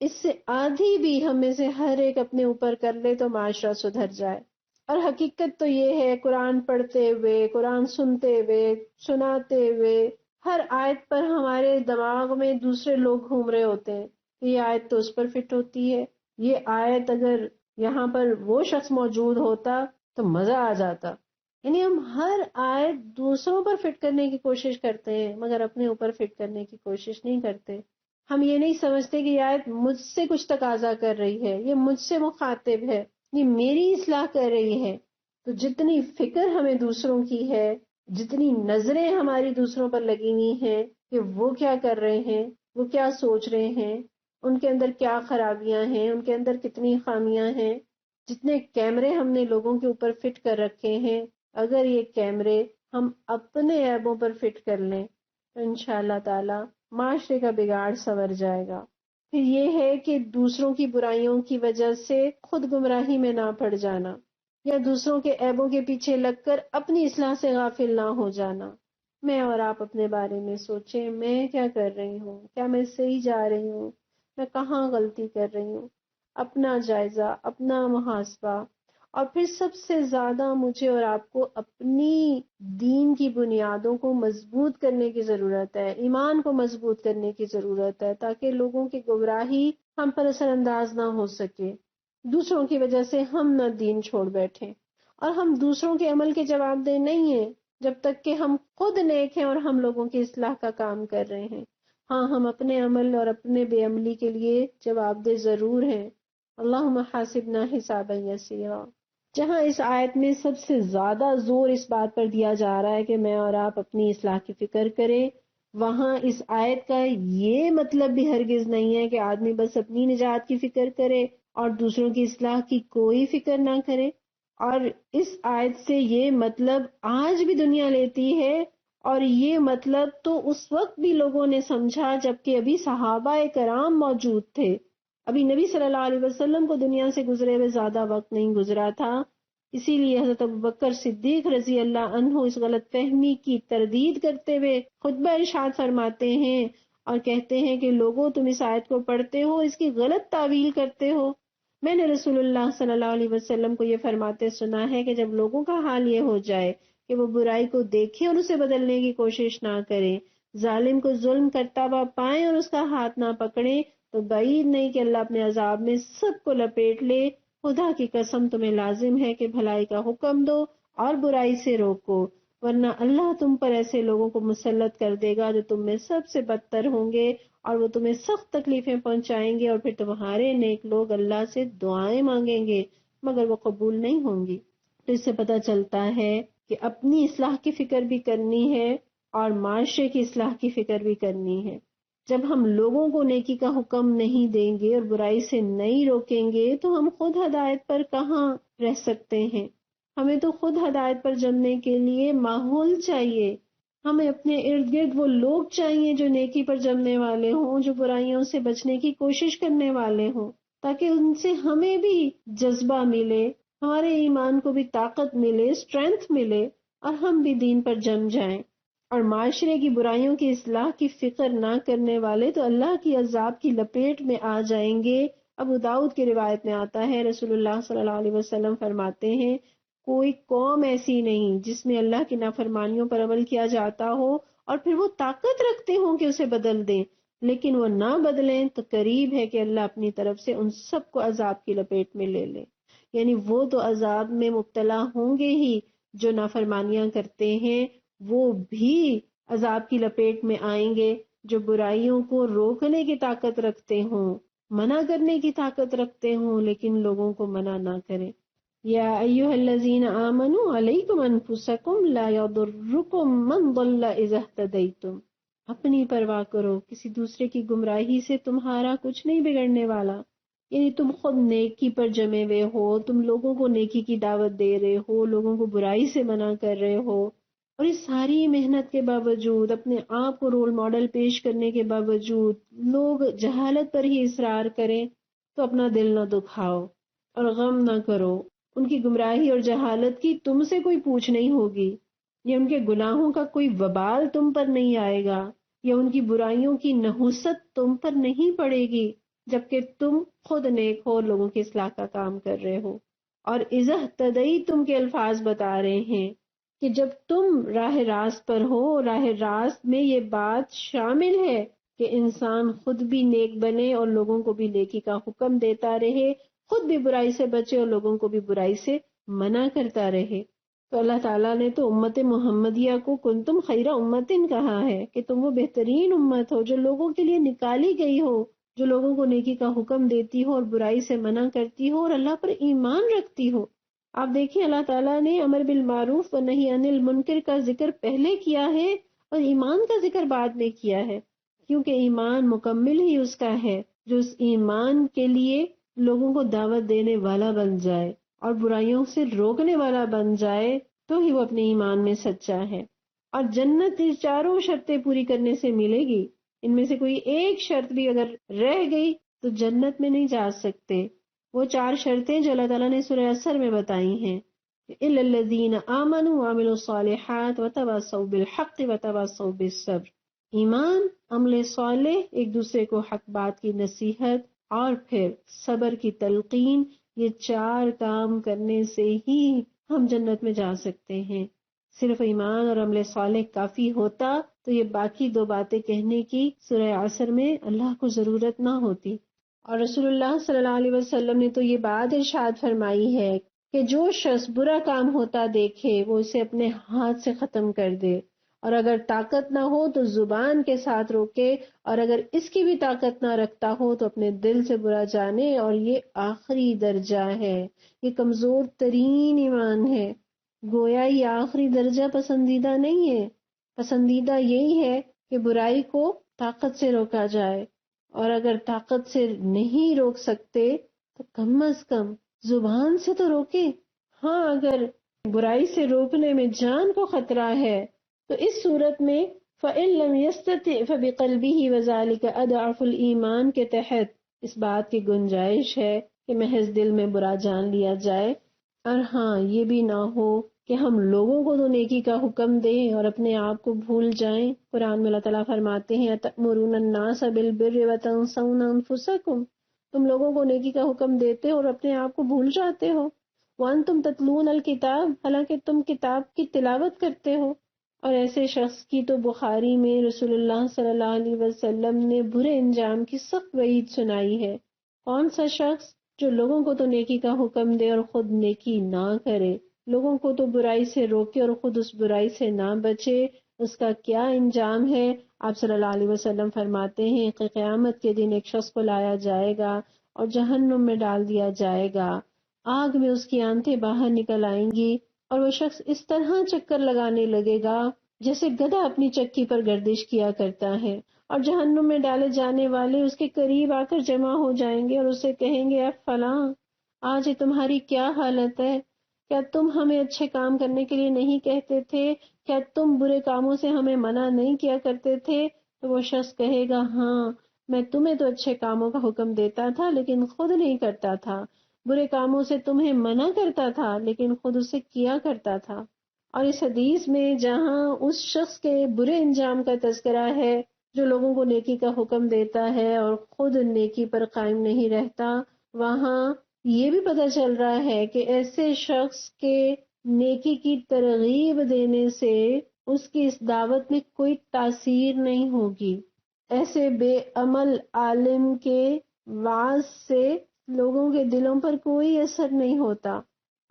اس سے آدھی بھی ہم میں سے ہر ایک اپنے اوپر کر لے تو معاشرہ سدھر جائے۔ اور حقیقت تو یہ ہے، قرآن پڑھتے ہوئے، قرآن سنتے ہوئے، سناتے ہوئے، ہر آیت پر ہمارے دماغ میں دوسرے لوگ گھوم رہے ہوتے ہیں، یہ آیت تو اس پر فٹ ہوتی ہے، یہ آیت اگر یہاں پر وہ شخص موجود ہوتا تو مزہ آ جاتا۔ یعنی ہم ہر آیت دوسروں پر فٹ کرنے کی کوشش کرتے ہیں مگر اپنے اوپر فٹ کرنے کی کوشش نہیں کرتے۔ ہم یہ نہیں سمجھتے کہ یہ آیت مجھ سے کچھ تقاضا کر رہی ہے، یہ مجھ سے مخاطب ہے، یہ میری اصلاح کر رہی ہے۔ تو جتنی فکر ہمیں دوسروں کی ہے، جتنی نظریں ہماری دوسروں پر لگی ہوئی ہیں کہ وہ کیا کر رہے ہیں، وہ کیا سوچ رہے ہیں، ان کے اندر کیا خرابیاں ہیں، ان کے اندر کتنی خامیاں ہیں، جتنے کیمرے ہم نے لوگوں کے اوپر فٹ کر رکھے ہیں، اگر یہ کیمرے ہم اپنے عیبوں پر فٹ کر لیں تو انشاءاللہ تعالی معاشرے کا بگاڑ سنور جائے گا۔ پھر یہ ہے کہ دوسروں کی برائیوں کی وجہ سے خود گمراہی میں نہ پڑ جانا، یا دوسروں کے عیبوں کے پیچھے لگ کر اپنی اصلاح سے غافل نہ ہو جانا۔ میں اور آپ اپنے بارے میں سوچیں، میں کیا کر رہی ہوں، کیا میں صحیح جا رہی ہوں، میں کہاں غلطی کر رہی ہوں، اپنا جائزہ، اپنا محاسبہ۔ اور پھر سب سے زیادہ مجھے اور آپ کو اپنی دین کی بنیادوں کو مضبوط کرنے کی ضرورت ہے، ایمان کو مضبوط کرنے کی ضرورت ہے، تاکہ لوگوں کی گمراہی ہم پر اثر انداز نہ ہو سکے، دوسروں کی وجہ سے ہم نہ دین چھوڑ بیٹھیں۔ اور ہم دوسروں کے عمل کے جواب دہ نہیں ہیں جب تک کہ ہم خود نیک ہیں اور ہم لوگوں کی اصلاح کا کام کر رہے ہیں۔ ہاں ہم اپنے عمل اور اپنے بے عملی کے لیے جواب دہ ضرور ہیں۔ اللہم حاسبنا حسابا یسیرا۔ جہاں اس آیت میں سب سے زیادہ زور اس بات پر دیا جا رہا ہے کہ میں اور آپ اپنی اصلاح کی فکر کریں، وہاں اس آیت کا یہ مطلب بھی ہرگز نہیں ہے کہ آدمی بس اپنی نجات کی فکر کرے اور دوسروں کی اصلاح کی کوئی فکر نہ کرے۔ اور اس آیت سے یہ مطلب آج بھی دنیا لیتی ہے، اور یہ مطلب تو اس وقت بھی لوگوں نے سمجھا جبکہ ابھی صحابہ کرام موجود تھے، ابھی نبی صلی اللہ علیہ وسلم کو دنیا سے گزرے ہوئے زیادہ وقت نہیں گزرا تھا۔ اسی لیے حضرت ابوبکر صدیق رضی اللہ عنہ اس غلط فہمی کی تردید کرتے ہوئے خطبہ ارشاد فرماتے ہیں اور کہتے ہیں کہ لوگوں تم اس آیت کو پڑھتے ہو، اس کی غلط تعویل کرتے ہو۔ میں نے رسول اللہ صلی اللہ علیہ وسلم کو یہ فرماتے سنا ہے کہ جب لوگوں کا حال یہ ہو جائے کہ وہ برائی کو دیکھیں اور اسے بدلنے کی کوشش نہ کریں، ظالم کو ظلم کرتا ہوا پائیں اور اس کا ہاتھ نہ پکڑیں، تو بعید نہیں کہ اللہ اپنے عذاب میں سب کو لپیٹ لے۔ خدا کی قسم تمہیں لازم ہے کہ بھلائی کا حکم دو اور برائی سے روکو، ورنہ اللہ تم پر ایسے لوگوں کو مسلط کر دے گا جو تم میں سب سے بدتر ہوں گے، اور وہ تمہیں سخت تکلیفیں پہنچائیں گے، اور پھر تمہارے نیک لوگ اللہ سے دعائیں مانگیں گے مگر وہ قبول نہیں ہوں گی۔ تو اس سے پتہ چلتا ہے کہ اپنی اصلاح کی فکر بھی کرنی ہے اور معاشرے کی اصلاح کی فکر بھی کرنی ہے۔ جب ہم لوگوں کو نیکی کا حکم نہیں دیں گے اور برائی سے نہیں روکیں گے تو ہم خود ہدایت پر کہاں رہ سکتے ہیں؟ ہمیں تو خود ہدایت پر جمنے کے لیے ماحول چاہیے، ہمیں اپنے ارد گرد وہ لوگ چاہیے جو نیکی پر جمنے والے ہوں، جو برائیوں سے بچنے کی کوشش کرنے والے ہوں، تاکہ ان سے ہمیں بھی جذبہ ملے، ہمارے ایمان کو بھی طاقت ملے، اسٹرینتھ ملے، اور ہم بھی دین پر جم جائیں۔ اور معاشرے کی برائیوں کی اصلاح کی فکر نہ کرنے والے تو اللہ کی عذاب کی لپیٹ میں آ جائیں گے۔ ابو داؤد کی روایت میں آتا ہے، رسول اللہ صلی اللہ علیہ وسلم فرماتے ہیں، کوئی قوم ایسی نہیں جس میں اللہ کی نافرمانیوں پر عمل کیا جاتا ہو اور پھر وہ طاقت رکھتے ہوں کہ اسے بدل دیں، لیکن وہ نہ بدلیں تو قریب ہے کہ اللہ اپنی طرف سے ان سب کو عذاب کی لپیٹ میں لے لے۔ یعنی وہ تو عذاب میں مبتلا ہوں گے ہی جو نافرمانیاں کرتے ہیں، وہ بھی عذاب کی لپیٹ میں آئیں گے جو برائیوں کو روکنے کی طاقت رکھتے ہوں، منع کرنے کی طاقت رکھتے ہوں لیکن لوگوں کو منع نہ کریں۔ یا ایھا الذین آمنوا علیکم انفسکم لا یضرکم من ضل اذا اہتدیتم۔ اپنی پرواہ کرو، کسی دوسرے کی گمراہی سے تمہارا کچھ نہیں بگڑنے والا۔ یعنی تم خود نیکی پر جمے ہوئے ہو، تم لوگوں کو نیکی کی دعوت دے رہے ہو، لوگوں کو برائی سے منع کر رہے ہو، اور اس ساری محنت کے باوجود، اپنے آپ کو رول ماڈل پیش کرنے کے باوجود لوگ جہالت پر ہی اصرار کریں تو اپنا دل نہ دکھاؤ اور غم نہ کرو۔ ان کی گمراہی اور جہالت کی تم سے کوئی پوچھ نہیں ہوگی، یا ان کے گناہوں کا کوئی وبال تم پر نہیں آئے گا، یا ان کی برائیوں کی نحوست تم پر نہیں پڑے گی، جبکہ تم خود نیک ہو، لوگوں کی اصلاح کا کام کر رہے ہو۔ اور اذا اہتدیتم کے الفاظ بتا رہے ہیں کہ جب تم راہ راست پر ہو، راہ راست میں یہ بات شامل ہے کہ انسان خود بھی نیک بنے اور لوگوں کو بھی نیکی کا حکم دیتا رہے، خود بھی برائی سے بچے اور لوگوں کو بھی برائی سے منع کرتا رہے۔ تو اللہ تعالیٰ نے تو امت محمدیہ کو کنتم خیر امتن کہا ہے کہ تم وہ بہترین امت ہو جو لوگوں کے لیے نکالی گئی ہو، جو لوگوں کو نیکی کا حکم دیتی ہو اور برائی سے منع کرتی ہو اور اللہ پر ایمان رکھتی ہو۔ آپ دیکھیں اللہ تعالیٰ نے امر بالمعروف و نہی عن المنکر کا ذکر پہلے کیا ہے اور ایمان کا ذکر بعد میں کیا ہے، کیونکہ ایمان مکمل ہی اس کا ہے جو اس ایمان کے لیے لوگوں کو دعوت دینے والا بن جائے اور برائیوں سے روکنے والا بن جائے، تو ہی وہ اپنے ایمان میں سچا ہے۔ اور جنت ان چاروں شرطیں پوری کرنے سے ملے گی، ان میں سے کوئی ایک شرط بھی اگر رہ گئی تو جنت میں نہیں جا سکتے۔ وہ 4 شرطیں جو اللہ تعالیٰ نے سورہ عصر میں بتائی ہیں، الا الذین آمنوا وعملوا الصالحات وتواصوا بالحق وتواصوا بالصبر۔ ایمان، عمل صالح، ایک دوسرے کو حق بات کی نصیحت اور پھر صبر کی تلقین، یہ 4 کام کرنے سے ہی ہم جنت میں جا سکتے ہیں۔ صرف ایمان اور عمل صالح کافی ہوتا تو یہ باقی 2 باتیں کہنے کی سورہ عصر میں اللہ کو ضرورت نہ ہوتی۔ اور رسول اللہ صلی اللہ علیہ وسلم نے تو یہ بات ارشاد فرمائی ہے کہ جو شخص برا کام ہوتا دیکھے وہ اسے اپنے ہاتھ سے ختم کر دے، اور اگر طاقت نہ ہو تو زبان کے ساتھ روکے، اور اگر اس کی بھی طاقت نہ رکھتا ہو تو اپنے دل سے برا جانے، اور یہ آخری درجہ ہے، یہ کمزور ترین ایمان ہے۔ گویا یہ آخری درجہ پسندیدہ نہیں ہے، پسندیدہ یہی ہے کہ برائی کو طاقت سے روکا جائے، اور اگر طاقت سے نہیں روک سکتے تو کم از کم زبان سے تو روکے۔ ہاں اگر برائی سے روکنے میں جان کو خطرہ ہے تو اس صورت میں فَإِن لَمْ يَسْتَطِعْ فَبِقَلْبِهِ وَذَلِكَ أَضْعَفُ الْإِيمَانِ کے تحت اس بات کی گنجائش ہے کہ محض دل میں برا جان لیا جائے، اور ہاں یہ بھی نہ ہو کہ ہم لوگوں کو تو نیکی کا حکم دیں اور اپنے آپ کو بھول جائیں۔ قرآن میں اللہ تعالیٰ فرماتے ہیں أَتَأْمُرُونَ النَّاسَ بِالْبِرِّ وَتَنْسَوْنَ أَنفُسَكُمْ، تم لوگوں کو نیکی کا حکم دیتے ہو اور اپنے آپ کو بھول جاتے ہو۔ وَأَنْتُمْ تَتْلُونَ الْكِتَابَ، حالانکہ تم کتاب کی تلاوت کرتے ہو۔ اور ایسے شخص کی تو بخاری میں رسول اللہ صلی اللہ علیہ وسلم نے برے انجام کی سخت وعید سنائی ہے۔ کون سا شخص جو لوگوں کو تو نیکی کا حکم دے اور خود نیکی نہ کرے، لوگوں کو تو برائی سے روکے اور خود اس برائی سے نہ بچے، اس کا کیا انجام ہے؟ آپ صلی اللہ علیہ وسلم فرماتے ہیں کہ قیامت کے دن ایک شخص کو لایا جائے گا اور جہنم میں ڈال دیا جائے گا، آگ میں اس کی آنتیں باہر نکل آئیں گی، اور وہ شخص اس طرح چکر لگانے لگے گا جیسے گدھا اپنی چکی پر گردش کیا کرتا ہے، اور جہنم میں ڈالے جانے والے اس کے قریب آ کر جمع ہو جائیں گے اور اسے کہیں گے اے فلاں، آج تمہاری کیا حالت ہے؟ کیا تم ہمیں اچھے کام کرنے کے لیے نہیں کہتے تھے؟ کیا تم برے کاموں سے ہمیں منع نہیں کیا کرتے تھے؟ تو وہ شخص کہے گا ہاں، میں تمہیں تو اچھے کاموں کا حکم دیتا تھا لیکن خود نہیں کرتا تھا، برے کاموں سے تمہیں منع کرتا تھا لیکن خود اسے کیا کرتا تھا۔ اور اس حدیث میں جہاں اس شخص کے برے انجام کا تذکرہ ہے جو لوگوں کو نیکی کا حکم دیتا ہے اور خود نیکی پر قائم نہیں رہتا، وہاں یہ بھی پتہ چل رہا ہے کہ ایسے شخص کے نیکی کی ترغیب دینے سے اس کی اس دعوت میں کوئی تاثیر نہیں ہوگی۔ ایسے بے عمل عالم کے وعظ سے لوگوں کے دلوں پر کوئی اثر نہیں ہوتا،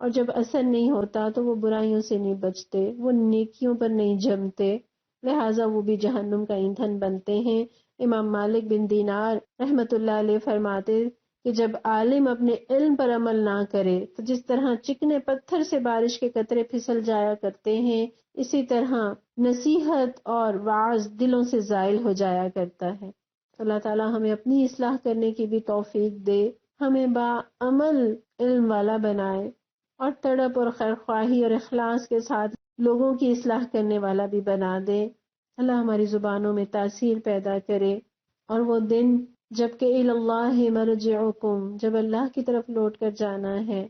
اور جب اثر نہیں ہوتا تو وہ برائیوں سے نہیں بچتے، وہ نیکیوں پر نہیں جمتے، لہٰذا وہ بھی جہنم کا ایندھن بنتے ہیں۔ امام مالک بن دینار رحمت اللہ علیہ فرماتے کہ جب عالم اپنے علم پر عمل نہ کرے تو جس طرح چکنے پتھر سے بارش کے قطرے پھسل جایا کرتے ہیں، اسی طرح نصیحت اور وعظ دلوں سے زائل ہو جایا کرتا ہے۔ اللہ تعالیٰ ہمیں اپنی اصلاح کرنے کی بھی توفیق دے، ہمیں باعمل علم والا بنائے، اور تڑپ اور خیرخواہی اور اخلاص کے ساتھ لوگوں کی اصلاح کرنے والا بھی بنا دے۔ اللہ ہماری زبانوں میں تاثیر پیدا کرے، اور وہ دن جب کہ الی اللہ مرجعکم، جب اللہ کی طرف لوٹ کر جانا ہے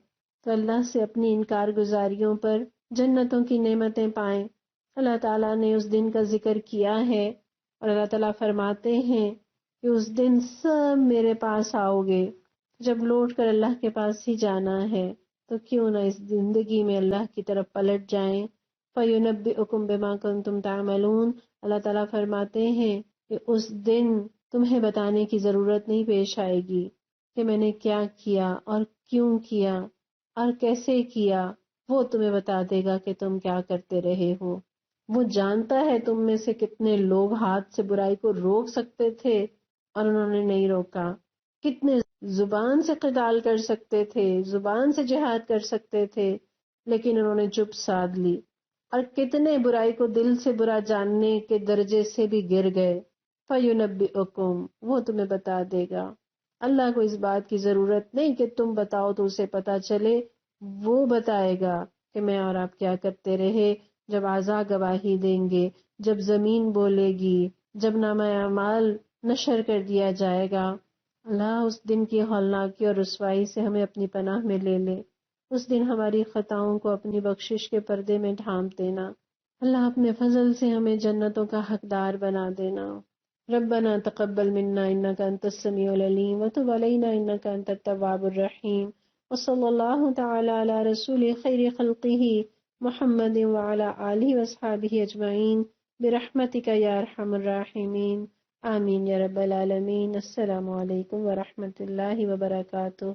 تو اللہ سے اپنی انکار گزاریوں پر جنتوں کی نعمتیں پائیں۔ اللہ تعالیٰ نے اس دن کا ذکر کیا ہے، اور اللہ تعالیٰ فرماتے ہیں کہ اس دن سب میرے پاس آؤ گے۔ جب لوٹ کر اللہ کے پاس ہی جانا ہے تو کیوں نہ اس زندگی میں اللہ کی طرف پلٹ جائیں۔ فَيُنَبِّئُكُم بِمَا كُنتُمْ تَعْمَلُونَ، اللہ تعالیٰ فرماتے ہیں کہ اس دن تمہیں بتانے کی ضرورت نہیں پیش آئے گی کہ میں نے کیا کیا اور کیوں کیا اور کیسے کیا، وہ تمہیں بتا دے گا کہ تم کیا کرتے رہے ہو۔ وہ جانتا ہے تم میں سے کتنے لوگ ہاتھ سے برائی کو روک سکتے تھے اور انہوں نے نہیں روکا، کتنے زبان سے قتال کر سکتے تھے، زبان سے جہاد کر سکتے تھے، لیکن انہوں نے چپ سادھ لی، اور کتنے برائی کو دل سے برا جاننے کے درجے سے بھی گر گئے۔ فَيُنَبِّئُكُم، وہ تمہیں بتا دے گا۔ اللہ کو اس بات کی ضرورت نہیں کہ تم بتاؤ تو اسے پتا چلے، وہ بتائے گا کہ میں اور آپ کیا کرتے رہے۔ جب اعضاء گواہی دیں گے، جب زمین بولے گی، جب نامہ اعمال نشر کر دیا جائے گا، اللہ اس دن کی ہولناکی اور رسوائی سے ہمیں اپنی پناہ میں لے لے۔ اس دن ہماری خطاؤں کو اپنی بخشش کے پردے میں ڈھانپ دینا۔ اللہ اپنے فضل سے ہمیں جنتوں کا حقدار بنا دینا۔ ربنا تقبل منا انك انت السميع العليم وتب علينا انك انت التواب الرحيم وصلى الله تعالى على رسول خير خلقه محمد وعلى آله واصحابه اجمعين برحمتك يا ارحم الراحمين آمین یا رب العالمین۔ السلام علیکم ورحمۃ اللہ وبرکاتہ۔